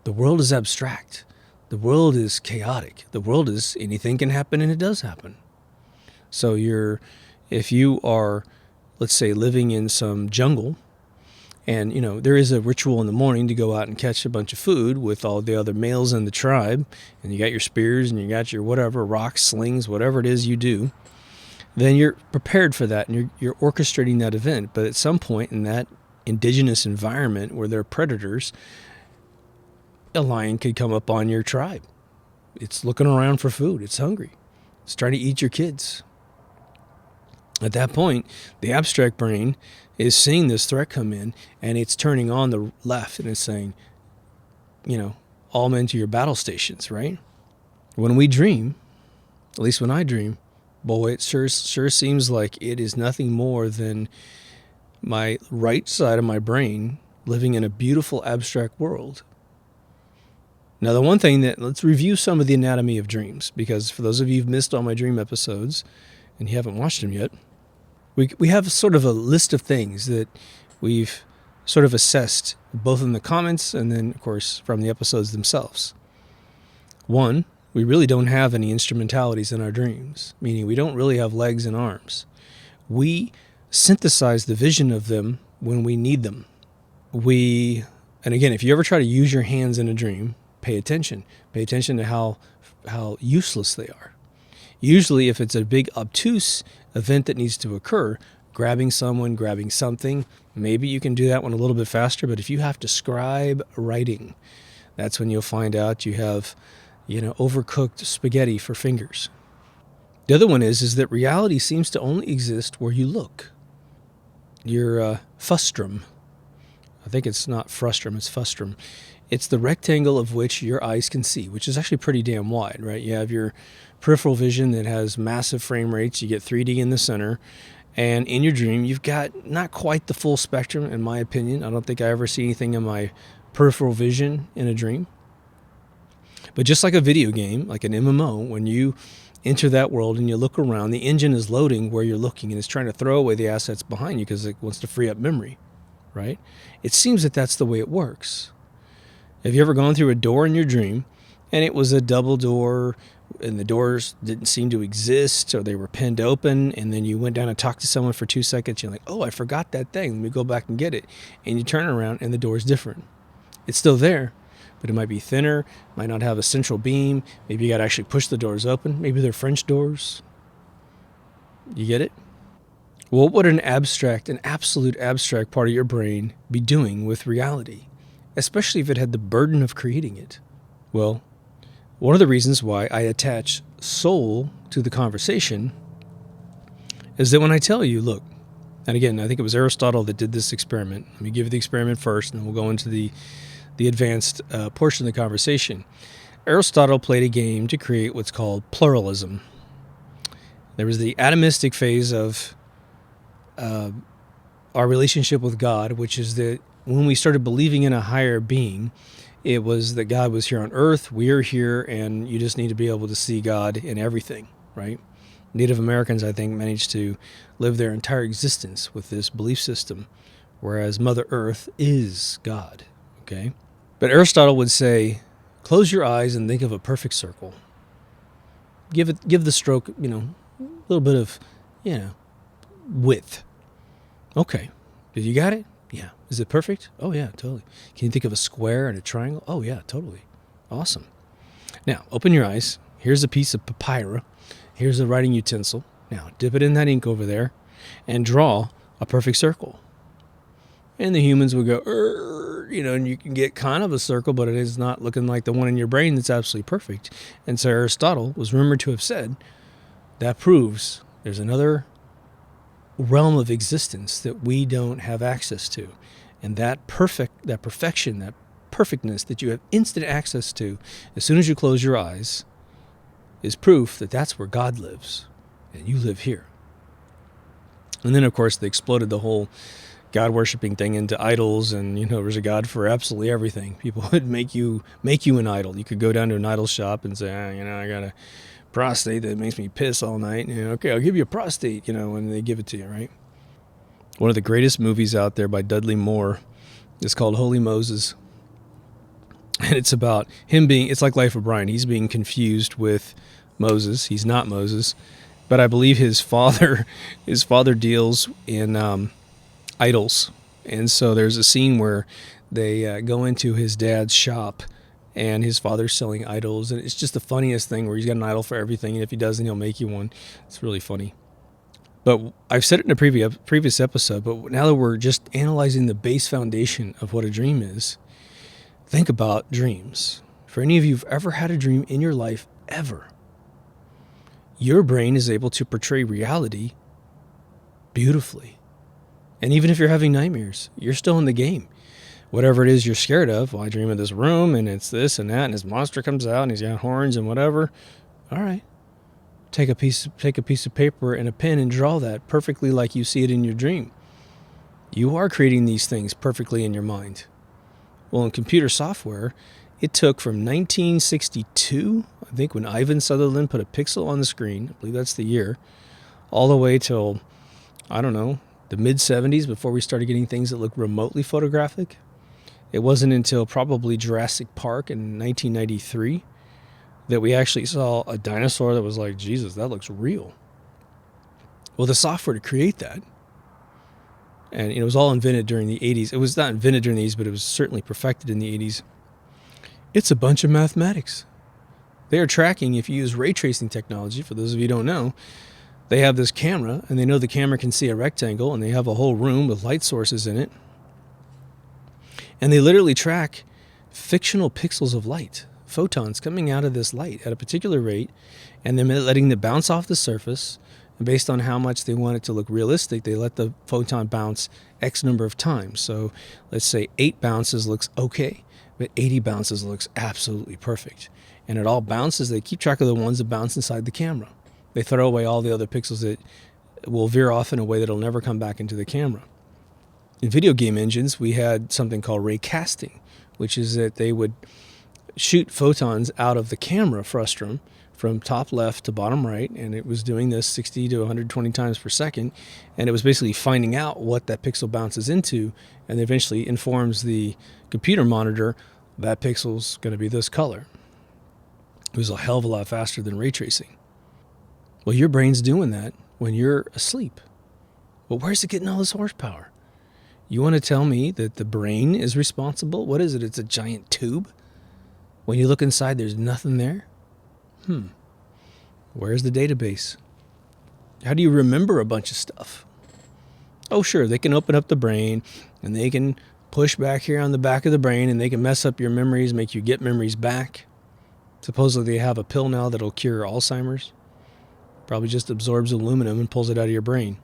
A: the world is abstract. The world is chaotic. The world is anything can happen, and it does happen. So if you are, let's say, living in some jungle, and, there is a ritual in the morning to go out and catch a bunch of food with all the other males in the tribe, and you got your spears and you got your whatever, rocks, slings, whatever it is you do, then you're prepared for that and you're orchestrating that event. But at some point in that indigenous environment where there are predators, a lion could come up on your tribe. It's looking around for food. It's hungry. It's trying to eat your kids. At that point, the abstract brain is seeing this threat come in, and it's turning on the left, and it's saying, all men to your battle stations, right? When we dream, at least when I dream, boy, it sure seems like it is nothing more than my right side of my brain living in a beautiful abstract world. Now, the one thing let's review some of the anatomy of dreams, because for those of you who've missed all my dream episodes and you haven't watched them yet, we have sort of a list of things that we've sort of assessed, both in the comments and then, of course, from the episodes themselves. One, we really don't have any instrumentalities in our dreams, meaning we don't really have legs and arms. We synthesize the vision of them when we need them. And again, if you ever try to use your hands in a dream, pay attention. Pay attention to how useless they are. Usually, if it's a big obtuse event that needs to occur, grabbing someone, grabbing something, maybe you can do that one a little bit faster. But if you have to scribe writing, that's when you'll find out you have, overcooked spaghetti for fingers. The other one is that reality seems to only exist where you look. Your frustum. I think it's not frustum, it's frustum. It's the rectangle of which your eyes can see, which is actually pretty damn wide, right? You have your peripheral vision that has massive frame rates. You get 3D in the center. And in your dream, you've got not quite the full spectrum, in my opinion. I don't think I ever see anything in my peripheral vision in a dream. But just like a video game, like an MMO, when you enter that world and you look around, the engine is loading where you're looking and it's trying to throw away the assets behind you because it wants to free up memory, right? It seems that that's the way it works. Have you ever gone through a door in your dream and it was a double door and the doors didn't seem to exist or they were pinned open, and then you went down and talked to someone for 2 seconds, you're like, oh, I forgot that thing, let me go back and get it. And you turn around and the door's different. It's still there, but it might be thinner, might not have a central beam, maybe you got to actually push the doors open, maybe they're French doors. You get it? Well, what would an absolute abstract part of your brain be doing with reality? Especially if it had the burden of creating it. Well, one of the reasons why I attach soul to the conversation is that when I tell you, look, and again, I think it was Aristotle that did this experiment. Let me give you the experiment first, and then we'll go into the advanced portion of the conversation. Aristotle played a game to create what's called pluralism. There was the atomistic phase of our relationship with God, which is that when we started believing in a higher being, it was that God was here on earth, we are here, and you just need to be able to see God in everything, right? Native Americans, I think, managed to live their entire existence with this belief system, whereas Mother Earth is God, okay? But Aristotle would say, close your eyes and think of a perfect circle. Give the stroke, a little bit of, width. Okay. Did you got it? Yeah. Is it perfect? Oh, yeah, totally. Can you think of a square and a triangle? Oh, yeah, totally. Awesome. Now, open your eyes. Here's a piece of papyrus. Here's a writing utensil. Now, dip it in that ink over there and draw a perfect circle. And the humans would go, and you can get kind of a circle, but it is not looking like the one in your brain that's absolutely perfect. And so Aristotle was rumored to have said, that proves there's another realm of existence that we don't have access to. And that perfection, that perfectness that you have instant access to as soon as you close your eyes is proof that that's where God lives and you live here. And then, of course, they exploded the whole God worshipping thing into idols, and there's a God for absolutely everything. People would make you an idol. You could go down to an idol shop and say, I got a prostate that makes me piss all night. Okay, I'll give you a prostate. When they give it to you, right? One of the greatest movies out there by Dudley Moore is called Holy Moses, and it's about him it's like Life of Brian. He's being confused with Moses. He's not Moses, but I believe his father deals in idols. And so there's a scene where they go into his dad's shop, and his father's selling idols, and it's just the funniest thing where he's got an idol for everything, and if he doesn't, he'll make you one. It's really funny. But I've said it in a previous episode, but now that we're just analyzing the base foundation of what a dream is, think about dreams. For any of you who've ever had a dream in your life, ever, your brain is able to portray reality beautifully. And even if you're having nightmares, you're still in the game. Whatever it is you're scared of, I dream of this room, and it's this and that, and this monster comes out, and he's got horns and whatever. All right. Take a piece of paper and a pen and draw that perfectly like you see it in your dream. You are creating these things perfectly in your mind. Well, in computer software, it took from 1962, I think, when Ivan Sutherland put a pixel on the screen, I believe that's the year, all the way till, I don't know, the mid-70s before we started getting things that look remotely photographic. It wasn't until probably Jurassic Park in 1993 that we actually saw a dinosaur that was like, Jesus, that looks real. Well, the software to create that, and it was all invented during the 80s. It was not invented during the 80s, but it was certainly perfected in the 80s. It's a bunch of mathematics. They are tracking, if you use ray tracing technology, for those of you who don't know, they have this camera, and they know the camera can see a rectangle, and they have a whole room with light sources in it. And they literally track fictional pixels of light, photons coming out of this light at a particular rate, and then letting them bounce off the surface. And based on how much they want it to look realistic, they let the photon bounce X number of times. So let's say 8 bounces looks okay, but 80 bounces looks absolutely perfect. And it all bounces. They keep track of the ones that bounce inside the camera. They throw away all the other pixels that will veer off in a way that will never come back into the camera. In video game engines, we had something called ray casting, which is that they would shoot photons out of the camera frustum from top left to bottom right, and it was doing this 60 to 120 times per second, and it was basically finding out what that pixel bounces into, and eventually informs the computer monitor that pixel's going to be this color. It was a hell of a lot faster than ray tracing. Well, your brain's doing that when you're asleep. Well, where's it getting all this horsepower? You want to tell me that the brain is responsible? What is it? It's a giant tube? When you look inside, there's nothing there? Where's the database? How do you remember a bunch of stuff? Oh, sure, they can open up the brain, and they can push back here on the back of the brain, and they can mess up your memories, make you get memories back. Supposedly they have a pill now that'll cure Alzheimer's. Probably just absorbs aluminum and pulls it out of your brain.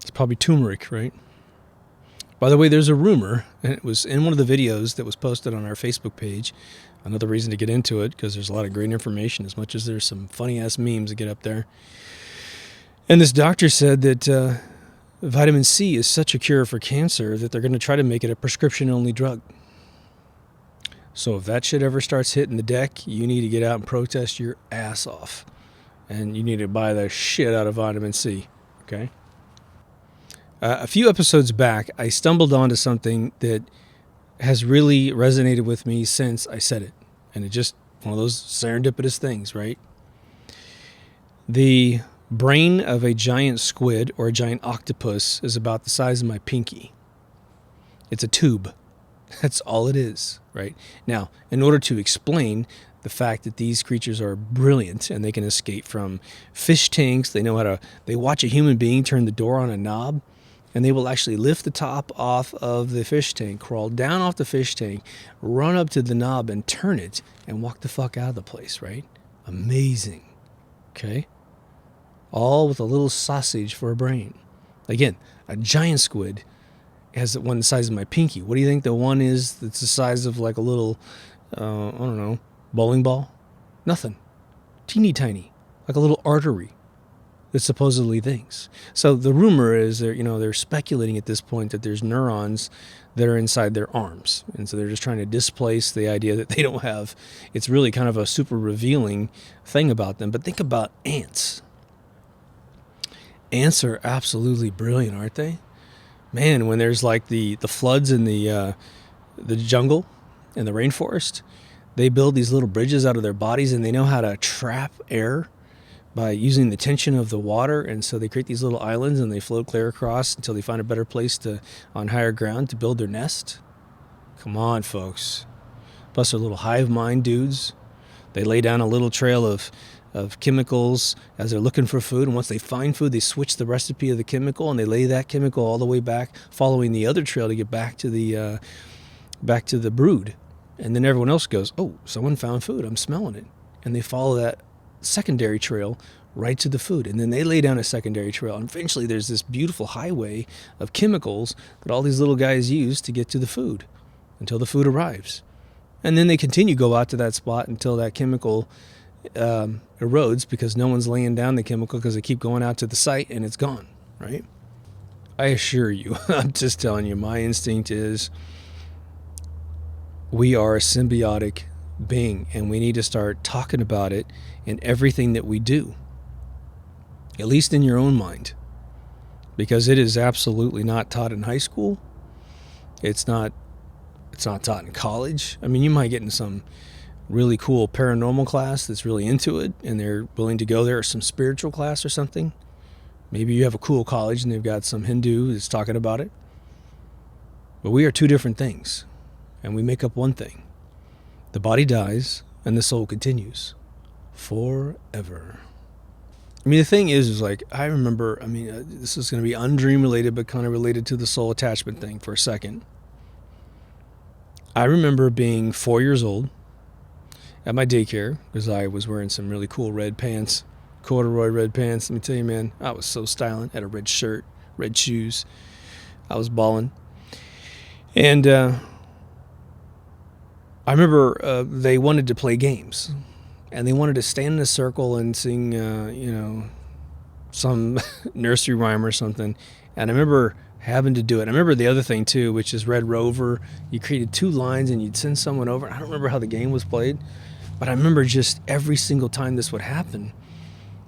A: It's probably turmeric, right? By the way, there's a rumor, and it was in one of the videos that was posted on our Facebook page. Another reason to get into it, because there's a lot of great information, as much as there's some funny-ass memes that get up there. And this doctor said that vitamin C is such a cure for cancer that they're going to try to make it a prescription-only drug. So if that shit ever starts hitting the deck, you need to get out and protest your ass off. And you need to buy the shit out of vitamin C, okay? A few episodes back, I stumbled onto something that has really resonated with me since I said it. And it's just one of those serendipitous things, right? The brain of a giant squid or a giant octopus is about the size of my pinky. It's a tube. That's all it is, right? Now, in order to explain the fact that these creatures are brilliant and they can escape from fish tanks, they watch a human being turn the door on a knob, and they will actually lift the top off of the fish tank, crawl down off the fish tank, run up to the knob and turn it, and walk the fuck out of the place, right? Amazing. Okay? All with a little sausage for a brain. Again, a giant squid has one the size of my pinky. What do you think the one is that's the size of like a little, bowling ball? Nothing. Teeny tiny. Like a little artery. that supposedly thinks. So the rumor is they're speculating at this point that there's neurons that are inside their arms, and so they're just trying to displace the idea that they don't have. It's really kind of a super revealing thing about them. But think about ants. Ants are absolutely brilliant, aren't they? Man, when there's like the floods in the jungle and the rainforest, they build these little bridges out of their bodies, and they know how to trap air by using the tension of the water. And so they create these little islands, and they float clear across until they find a better place on higher ground to build their nest. Come on, folks. Plus they're little hive mind dudes. They lay down a little trail of chemicals as they're looking for food, and once they find food, they switch the recipe of the chemical, and they lay that chemical all the way back, following the other trail to get back to the brood. And then everyone else goes, oh, someone found food, I'm smelling it. And they follow that secondary trail right to the food, and then they lay down a secondary trail, and eventually there's this beautiful highway of chemicals that all these little guys use to get to the food until the food arrives. And then they continue to go out to that spot until that chemical erodes, because no one's laying down the chemical, because they keep going out to the site and it's gone, right? I assure you, I'm just telling you, my instinct is we are a symbiotic being, and we need to start talking about it in everything that we do, at least in your own mind, because it is absolutely not taught in high school. It's not taught in college. I mean, you might get in some really cool paranormal class that's really into it and they're willing to go there, or some spiritual class or something. Maybe you have a cool college and they've got some Hindu that's talking about it. But we are two different things, and we make up one thing. The body dies and the soul continues forever. I mean, the thing is like, I remember, this is going to be undream related, but kind of related to the soul attachment thing for a second. I remember being 4 years old at my daycare, because I was wearing some really cool red pants, corduroy red pants. Let me tell you, man, I was so styling. Had a red shirt, red shoes. I was balling. And I remember they wanted to play games, and they wanted to stand in a circle and sing, some nursery rhyme or something. And I remember having to do it. I remember the other thing too, which is Red Rover. You created two lines and you'd send someone over. I don't remember how the game was played, but I remember just every single time this would happen.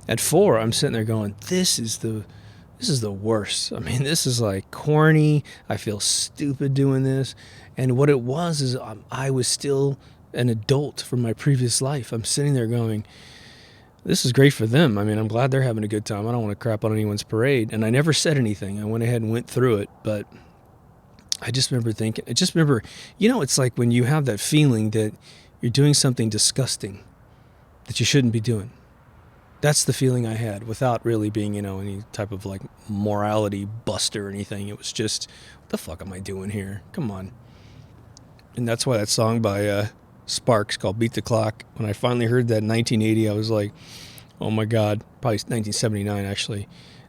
A: At 4, I'm sitting there going, this is the worst. I mean, this is like corny. I feel stupid doing this. And what it was is I was still an adult from my previous life. I'm sitting there going, this is great for them. I mean, I'm glad they're having a good time. I don't want to crap on anyone's parade. And I never said anything. I went ahead and went through it. But I just remember thinking, it's like when you have that feeling that you're doing something disgusting that you shouldn't be doing. That's the feeling I had, without really being, any type of like morality buster or anything. It was just, what the fuck am I doing here? Come on. And that's why that song by Sparks called Beat the Clock, when I finally heard that in 1980, I was like, oh my God, probably 1979 actually.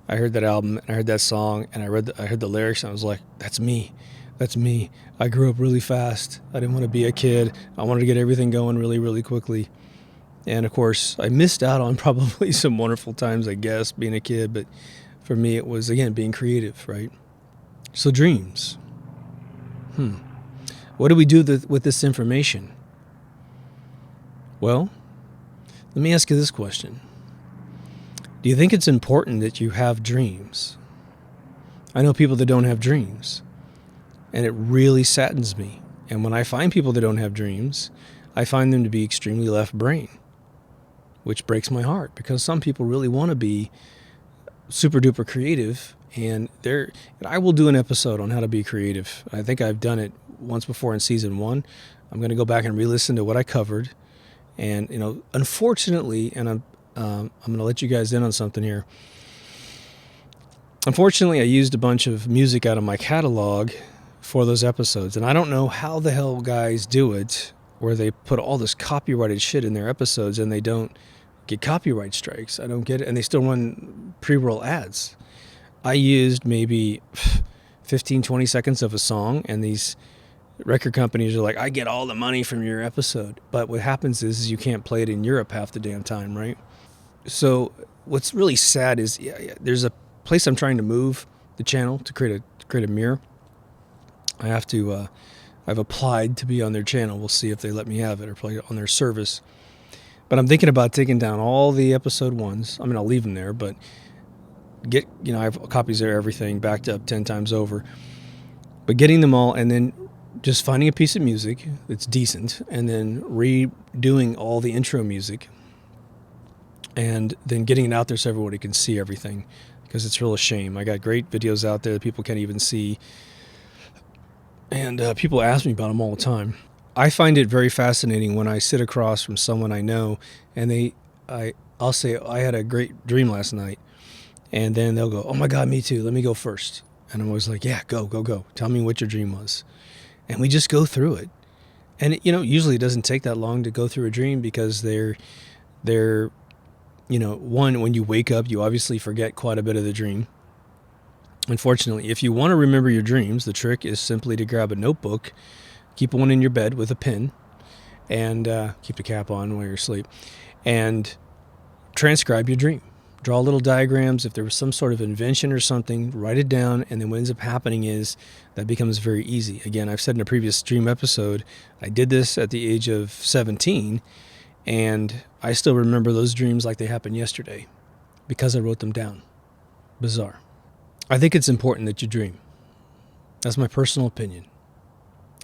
A: I heard that album, and I heard that song, and I heard the lyrics, and I was like, that's me. That's me. I grew up really fast. I didn't want to be a kid. I wanted to get everything going really, really quickly. And of course, I missed out on probably some wonderful times, I guess, being a kid. But for me, it was, again, being creative, right? So dreams. What do we do with this information? Well, let me ask you this question. Do you think it's important that you have dreams? I know people that don't have dreams, and it really saddens me. And when I find people that don't have dreams, I find them to be extremely left brain, which breaks my heart, because some people really want to be super duper creative, and I will do an episode on how to be creative. I think I've done it once before in season 1. I'm going to go back and re-listen to what I covered. And, unfortunately, and I'm going to let you guys in on something here. Unfortunately, I used a bunch of music out of my catalog for those episodes. And I don't know how the hell guys do it, where they put all this copyrighted shit in their episodes and they don't get copyright strikes. I don't get it. And they still run pre-roll ads. I used maybe 15, 20 seconds of a song, and these record companies are like, I get all the money from your episode. But what happens is you can't play it in Europe half the damn time, right? So what's really sad is there's a place I'm trying to move the channel to create a mirror. I have to. I've applied to be on their channel. We'll see if they let me have it or play it on their service. But I'm thinking about taking down all the episode 1s. I mean, I'll leave them there, but I have copies of everything backed up 10 times over. But getting them all and then just finding a piece of music that's decent and then redoing all the intro music and then getting it out there so everybody can see everything, because it's real a shame. I got great videos out there that people can't even see, and people ask me about them all the time. I find it very fascinating when I sit across from someone I know and I'll say, I had a great dream last night, and then they'll go, oh my God, me too, let me go first. And I'm always like, yeah, go. Tell me what your dream was. And we just go through it. And usually it doesn't take that long to go through a dream, because they're one, when you wake up, you obviously forget quite a bit of the dream. Unfortunately, if you want to remember your dreams, the trick is simply to grab a notebook, keep one in your bed with a pen, and keep the cap on while you're asleep, and transcribe your dream. Draw little diagrams. If there was some sort of invention or something, write it down, and then what ends up happening is that becomes very easy. Again, I've said in a previous dream episode, I did this at the age of 17, and I still remember those dreams like they happened yesterday because I wrote them down. Bizarre. I think it's important that you dream. That's my personal opinion.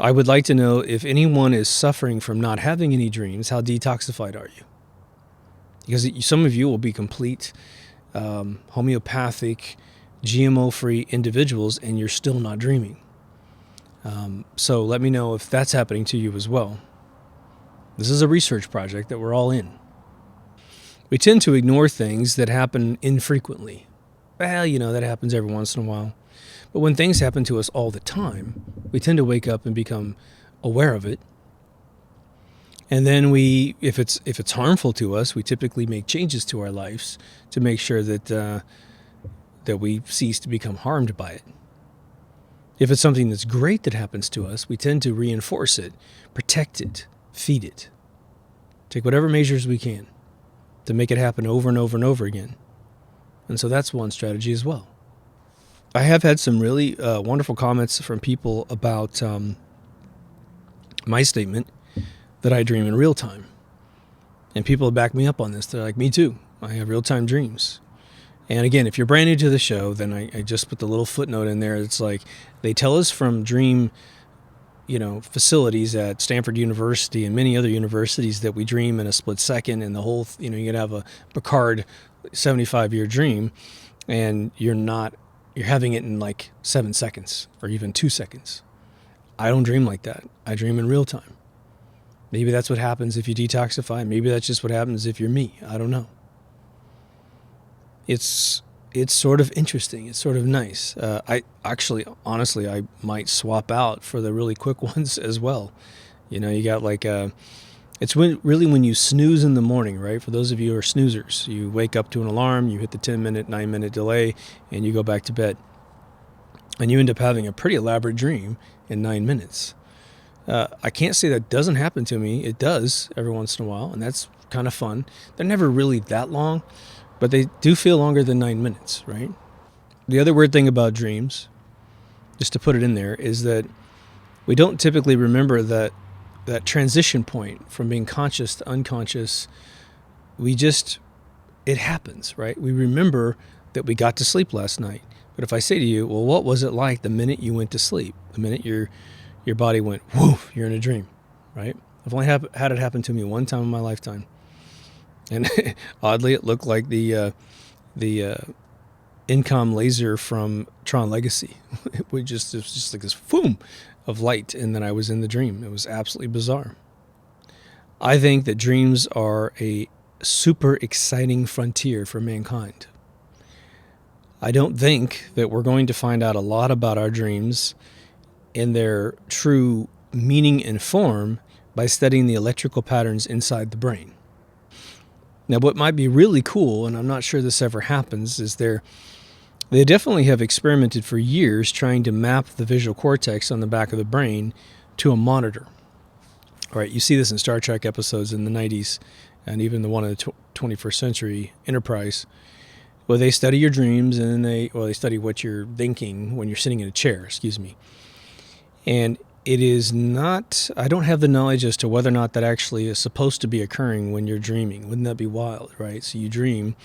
A: I would like to know, if anyone is suffering from not having any dreams, how detoxified are you? Because some of you will be complete homeopathic, GMO-free individuals, and you're still not dreaming. So let me know if that's happening to you as well. This is a research project that we're all in. We tend to ignore things that happen infrequently. Well, that happens every once in a while. But when things happen to us all the time, we tend to wake up and become aware of it. And then if it's harmful to us, we typically make changes to our lives to make sure that we cease to become harmed by it. If it's something that's great that happens to us, we tend to reinforce it, protect it, feed it. Take whatever measures we can to make it happen over and over and over again. And so that's one strategy as well. I have had some really wonderful comments from people about my statement that I dream in real time. And people have backed me up on this. They're like, me too. I have real-time dreams. And again, if you're brand new to the show, then I just put the little footnote in there. It's like, they tell us from dream facilities at Stanford University and many other universities that we dream in a split second, and the whole, you could have a Picard 75-year dream, and you're having it in like 7 seconds or even 2 seconds. I don't dream like that. I dream in real time. Maybe that's what happens if you detoxify. Maybe that's just what happens if you're me. I don't know. It's sort of interesting. It's sort of nice. Honestly, I might swap out for the really quick ones as well. You got like it's when you snooze in the morning, right? For those of you who are snoozers, you wake up to an alarm, you hit the 10-minute, 9-minute delay, and you go back to bed. And you end up having a pretty elaborate dream in 9 minutes. I can't say that doesn't happen to me. It does every once in a while, and that's kind of fun. They're never really that long, but they do feel longer than 9 minutes, right? The other weird thing about dreams, just to put it in there, is that we don't typically remember that transition point from being conscious to unconscious. It happens, right? We remember that we got to sleep last night. But if I say to you, well, what was it like the minute you went to sleep? The minute your body went, woof, you're in a dream, right? I've only had it happen to me one time in my lifetime. And oddly, it looked like the Incom laser from Tron Legacy. It was just like this boom of light, and then I was in the dream. It was absolutely bizarre. I think that dreams are a super exciting frontier for mankind. I don't think that we're going to find out a lot about our dreams in their true meaning and form by studying the electrical patterns inside the brain. Now, what might be really cool, and I'm not sure this ever happens, is they definitely have experimented for years trying to map the visual cortex on the back of the brain to a monitor. All right, you see this in Star Trek episodes in the 90s, and even the one in the 21st century Enterprise, well, they study your dreams, and they study what you're thinking when you're sitting in a chair, excuse me. And it is not, I don't have the knowledge as to whether or not that actually is supposed to be occurring when you're dreaming. Wouldn't that be wild, right? So you dream,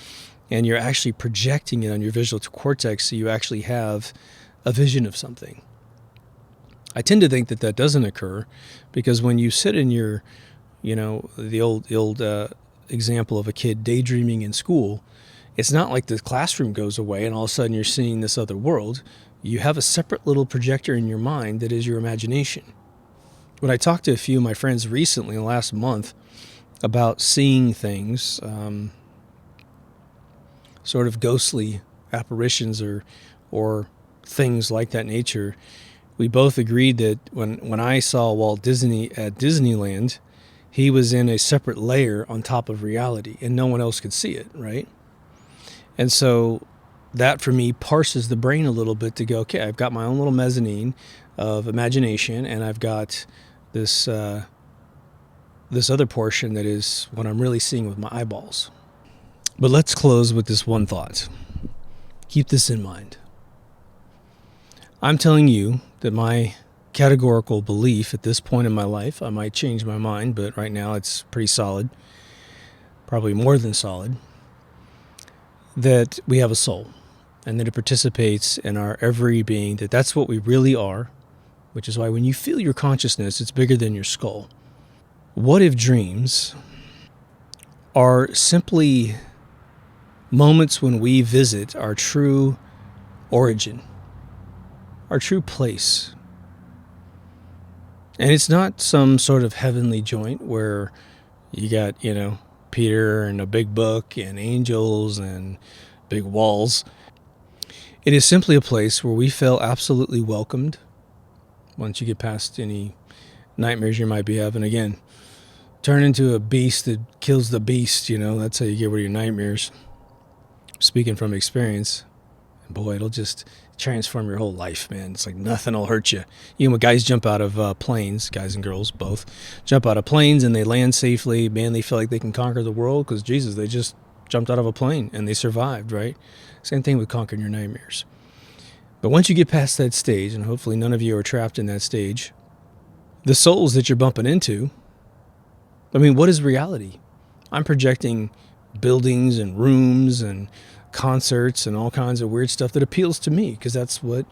A: and you're actually projecting it on your visual cortex, so you actually have a vision of something. I tend to think that that doesn't occur, because when you sit in your, the old example of a kid daydreaming in school, it's not like the classroom goes away and all of a sudden you're seeing this other world. You have a separate little projector in your mind that is your imagination. When I talked to a few of my friends recently, in the last month, about seeing things, sort of ghostly apparitions or things like that nature, we both agreed that when I saw Walt Disney at Disneyland, he was in a separate layer on top of reality, and no one else could see it, right? And so that, for me, parses the brain a little bit to go, okay, I've got my own little mezzanine of imagination, and I've got this this other portion that is what I'm really seeing with my eyeballs. But let's close with this one thought. Keep this in mind. I'm telling you that my categorical belief at this point in my life, I might change my mind, but right now it's pretty solid, probably more than solid, that we have a soul, and that it participates in our every being, that's what we really are, which is why when you feel your consciousness, it's bigger than your skull. What if dreams are simply moments when we visit our true origin, our true place? And it's not some sort of heavenly joint where you got, Peter and a big book and angels and big walls. It is simply a place where we feel absolutely welcomed once you get past any nightmares you might be having. Again, turn into a beast that kills the beast, that's how you get rid of your nightmares. Speaking from experience, boy, it'll just transform your whole life, man. It's like nothing will hurt you. When guys jump out of planes, guys and girls both, jump out of planes and they land safely, man, they feel like they can conquer the world because, Jesus, they just jumped out of a plane and they survived, right? Same thing with conquering your nightmares. But once you get past that stage, and hopefully none of you are trapped in that stage, the souls that you're bumping into, what is reality? I'm projecting buildings and rooms and concerts and all kinds of weird stuff that appeals to me because that's what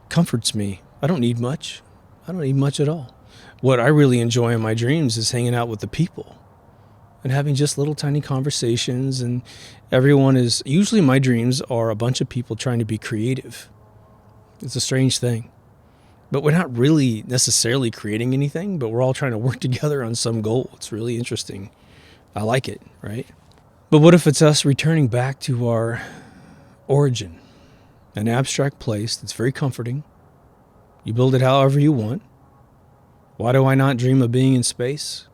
A: comforts me. I don't need much. I don't need much at all. What I really enjoy in my dreams is hanging out with the people and having just little tiny conversations, and everyone is, usually my dreams are a bunch of people trying to be creative. It's a strange thing. But we're not really necessarily creating anything, but we're all trying to work together on some goal. It's really interesting. I like it, right? But what if it's us returning back to our origin, an abstract place that's very comforting? You build it however you want. Why do I not dream of being in space?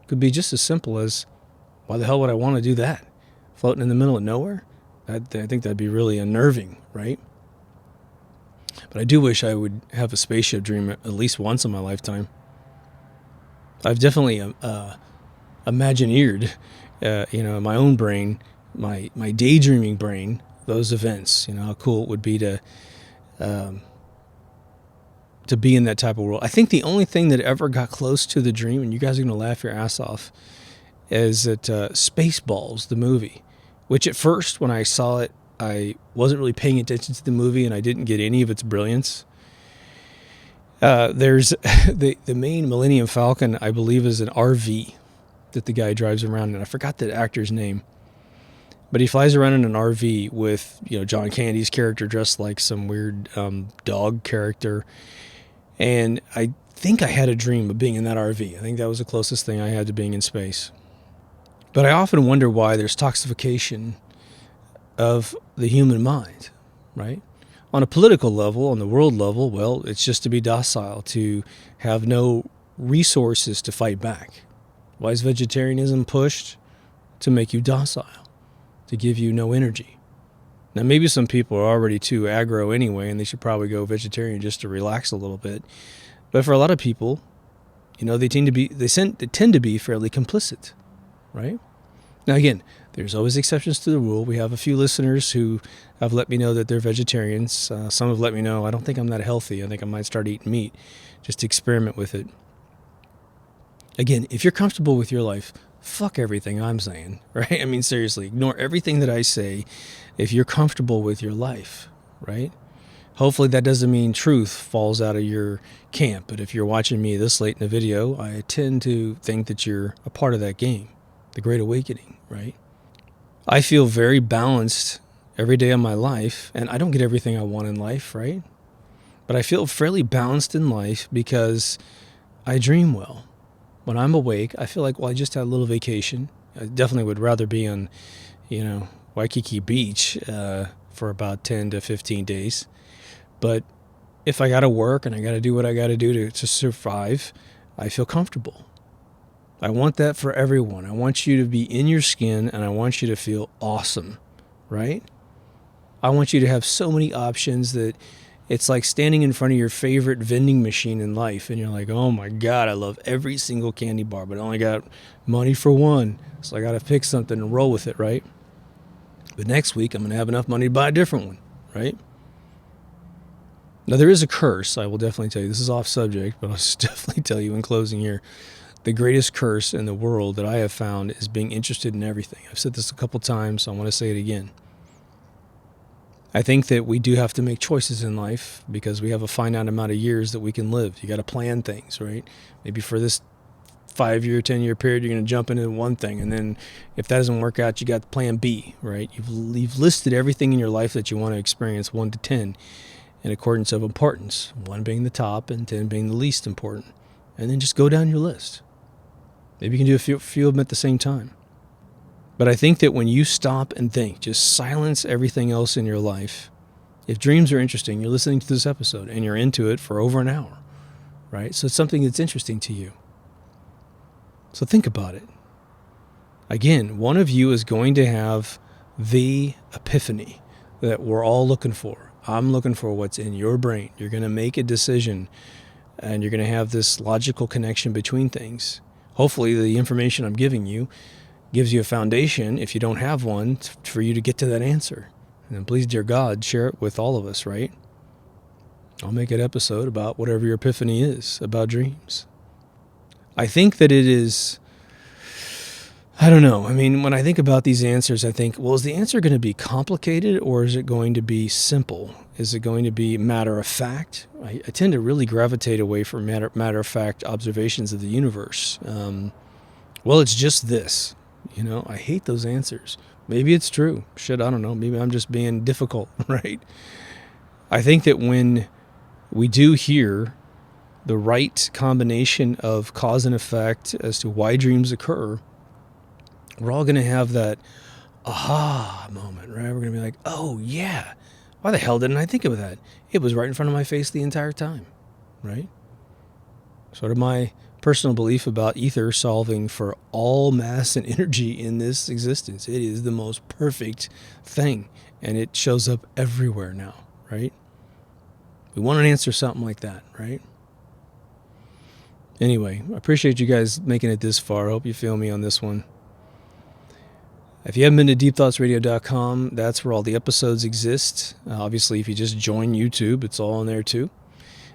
A: Could be just as simple as, why the hell would I want to do that? Floating in the middle of nowhere? I think that'd be really unnerving, right? But I do wish I would have a spaceship dream at least once in my lifetime. I've definitely imagineered, in my own brain, my daydreaming brain, those events. How cool it would be to be in that type of world. I think the only thing that ever got close to the dream, and you guys are going to laugh your ass off, is that Spaceballs, the movie, which at first when I saw it, I wasn't really paying attention to the movie and I didn't get any of its brilliance. There's the main Millennium Falcon, I believe, is an RV that the guy drives around, and I forgot the actor's name. But he flies around in an RV with, John Candy's character dressed like some weird dog character. And I think I had a dream of being in that RV. I think that was the closest thing I had to being in space. But I often wonder why there's toxification of the human mind, right? On a political level, on the world level, well, it's just to be docile, to have no resources to fight back. Why is vegetarianism pushed? To make you docile, to give you no energy. Now, maybe some people are already too aggro anyway, and they should probably go vegetarian just to relax a little bit. But for a lot of people, they tend to be fairly complicit, right? Now, again, there's always exceptions to the rule. We have a few listeners who have let me know that they're vegetarians. Some have let me know, I don't think I'm that healthy. I think I might start eating meat just to experiment with it. Again, if you're comfortable with your life, fuck everything I'm saying, right? I mean, seriously, ignore everything that I say if you're comfortable with your life, right? Hopefully that doesn't mean truth falls out of your camp. But if you're watching me this late in the video, I tend to think that you're a part of that game, the Great Awakening, right? I feel very balanced every day of my life, and I don't get everything I want in life, right? But I feel fairly balanced in life because I dream well. When I'm awake, I feel like, well, I just had a little vacation. I definitely would rather be on, Waikiki Beach for about 10 to 15 days. But if I got to work and I got to do what I got to do to survive, I feel comfortable. I want that for everyone. I want you to be in your skin and I want you to feel awesome, right? I want you to have so many options that it's like standing in front of your favorite vending machine in life and you're like, oh my God, I love every single candy bar, but I only got money for one. So I got to pick something and roll with it, right? But next week, I'm going to have enough money to buy a different one, right? Now, there is a curse. I will definitely tell you. This is off subject, but I'll just definitely tell you in closing here. The greatest curse in the world that I have found is being interested in everything. I've said this a couple times, so I want to say it again. I think that we do have to make choices in life because we have a finite amount of years that we can live. You got to plan things, right? Maybe for this 5-year, 10-year period, you're going to jump into one thing. And then if that doesn't work out, you got plan B, right? You've listed everything in your life that you want to experience 1 to 10 in accordance of importance, 1 being the top and 10 being the least important. And then just go down your list. Maybe you can do a few of them at the same time. But I think that when you stop and think, just silence everything else in your life. If dreams are interesting, you're listening to this episode and you're into it for over an hour, right? So it's something that's interesting to you. So think about it. Again, one of you is going to have the epiphany that we're all looking for. I'm looking for what's in your brain. You're going to make a decision and you're going to have this logical connection between things. Hopefully the information I'm giving you gives you a foundation, if you don't have one, for you to get to that answer. And then please, dear God, share it with all of us, right? I'll make an episode about whatever your epiphany is about dreams. I think that it is, I don't know. I mean, when I think about these answers, I think, well, is the answer going to be complicated or is it going to be simple? Is it going to be matter of fact? I tend to really gravitate away from matter of fact observations of the universe. Well, it's just this. I hate those answers. Maybe it's true. Shit, I don't know. Maybe I'm just being difficult, right? I think that when we do hear the right combination of cause and effect as to why dreams occur, we're all going to have that aha moment, right? We're going to be like, oh, yeah. Why the hell didn't I think of that? It was right in front of my face the entire time, right? Sort of my personal belief about ether solving for all mass and energy in this existence. It is the most perfect thing, and it shows up everywhere now, right? We want to answer something like that, right? Anyway, I appreciate you guys making it this far. I hope you feel me on this one. If you haven't been to deepthoughtsradio.com, that's where all the episodes exist. Obviously, if you just join YouTube, it's all on there too.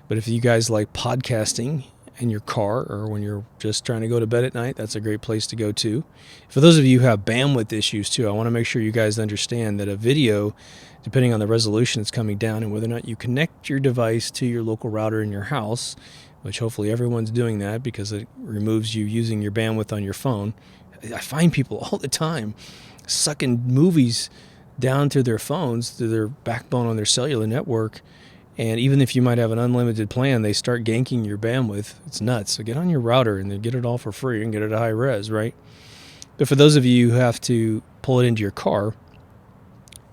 A: But if you guys like podcasting in your car or when you're just trying to go to bed at night, that's a great place to go to. For those of you who have bandwidth issues too, I want to make sure you guys understand that a video, depending on the resolution that's coming down and whether or not you connect your device to your local router in your house, which hopefully everyone's doing that because it removes you using your bandwidth on your phone. I find people all the time sucking movies down through their phones, through their backbone on their cellular network. And even if you might have an unlimited plan, they start ganking your bandwidth. It's nuts. So get on your router and then get it all for free and get it at high res, right? But for those of you who have to pull it into your car,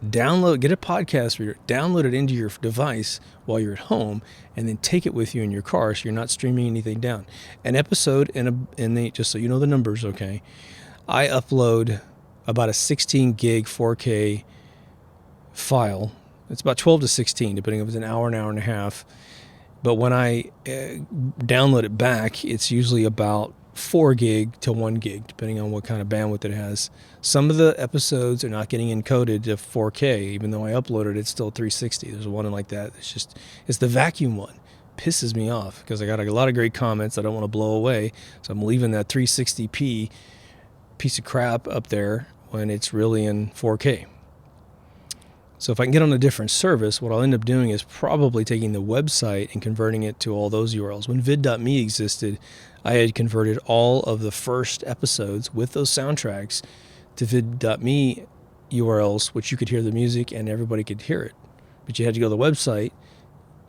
A: get a podcast reader, download it into your device while you're at home, and then take it with you in your car so you're not streaming anything down. An episode, just so you know the numbers, okay, I upload about a 16 gig 4K file. It's about 12 to 16, depending if it's an hour and a half. But when I download it back, it's usually about 4 gig to 1 gig, depending on what kind of bandwidth it has. Some of the episodes are not getting encoded to 4K, even though I uploaded it, it's still 360. There's one like that. It's the vacuum one. Pisses me off because I got a lot of great comments I don't want to blow away. So I'm leaving that 360p piece of crap up there when it's really in 4K. So if I can get on a different service, what I'll end up doing is probably taking the website and converting it to all those URLs. When vid.me existed, I had converted all of the first episodes with those soundtracks to vid.me URLs, which you could hear the music and everybody could hear it. But you had to go to the website,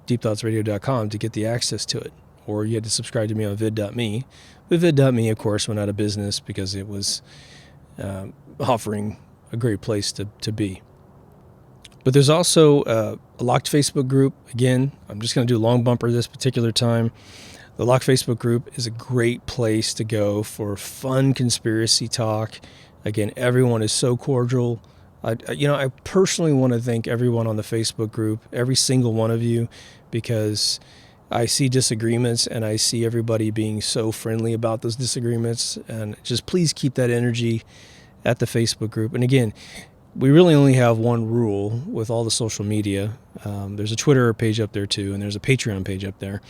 A: deepthoughtsradio.com, to get the access to it. Or you had to subscribe to me on vid.me. But vid.me, of course, went out of business because it was offering a great place to be. But there's also a locked Facebook group. Again, I'm just going to do a long bumper this particular time. The locked Facebook group is a great place to go for fun conspiracy talk. Again, everyone is so cordial. I personally want to thank everyone on the Facebook group, every single one of you, because I see disagreements and I see everybody being so friendly about those disagreements. And just please keep that energy at the Facebook group. And again, we really only have one rule with all the social media. There's a Twitter page up there too, and there's a Patreon page up there.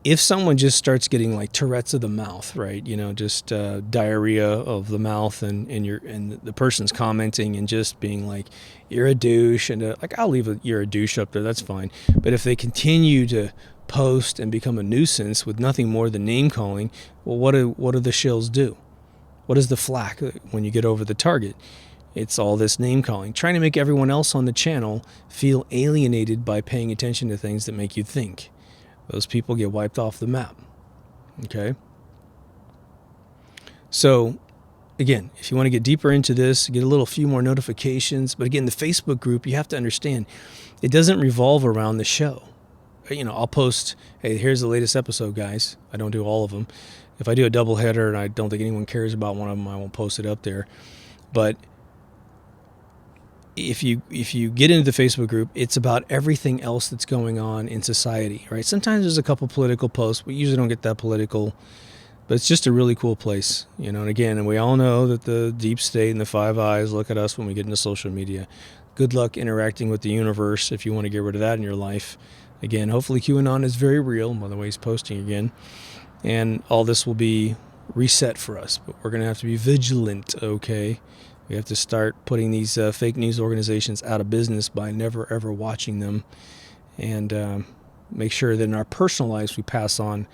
A: If someone just starts getting like Tourette's of the mouth, right? Just diarrhea of the mouth, and the person's commenting and just being like, "You're a douche," and I'll leave "you're a douche" up there. That's fine. But if they continue to post and become a nuisance with nothing more than name calling, well, what do the shills do? What is the flack when you get over the target? It's all this name calling, trying to make everyone else on the channel feel alienated by paying attention to things that make you think. Those people get wiped off the map. Okay? So, again, if you want to get deeper into this, get a few more notifications. But again, the Facebook group, you have to understand, it doesn't revolve around the show. I'll post, "Hey, here's the latest episode, guys." I don't do all of them. If I do a double header and I don't think anyone cares about one of them, I won't post it up there. But if you get into the Facebook group, it's about everything else that's going on in society, right? Sometimes there's a couple political posts. We usually don't get that political, but it's just a really cool place, And again, we all know that the deep state and the Five Eyes look at us when we get into social media. Good luck interacting with the universe if you want to get rid of that in your life. Again, hopefully QAnon is very real. By the way, he's posting again. And all this will be reset for us. But we're going to have to be vigilant, okay? We have to start putting these fake news organizations out of business by never, ever watching them. And make sure that in our personal lives we pass on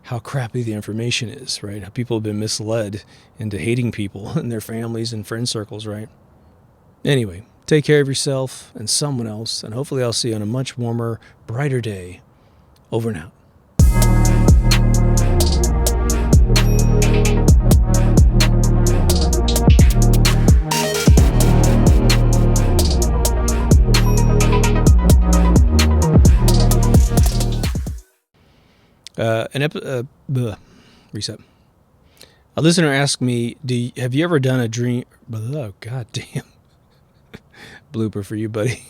A: how crappy the information is, right? How people have been misled into hating people and their families and friend circles, right? Anyway, take care of yourself and someone else. And hopefully I'll see you on a much warmer, brighter day. Over and out. Reset. A listener asked me, have you ever done a dream? Oh, God damn. Blooper for you, buddy.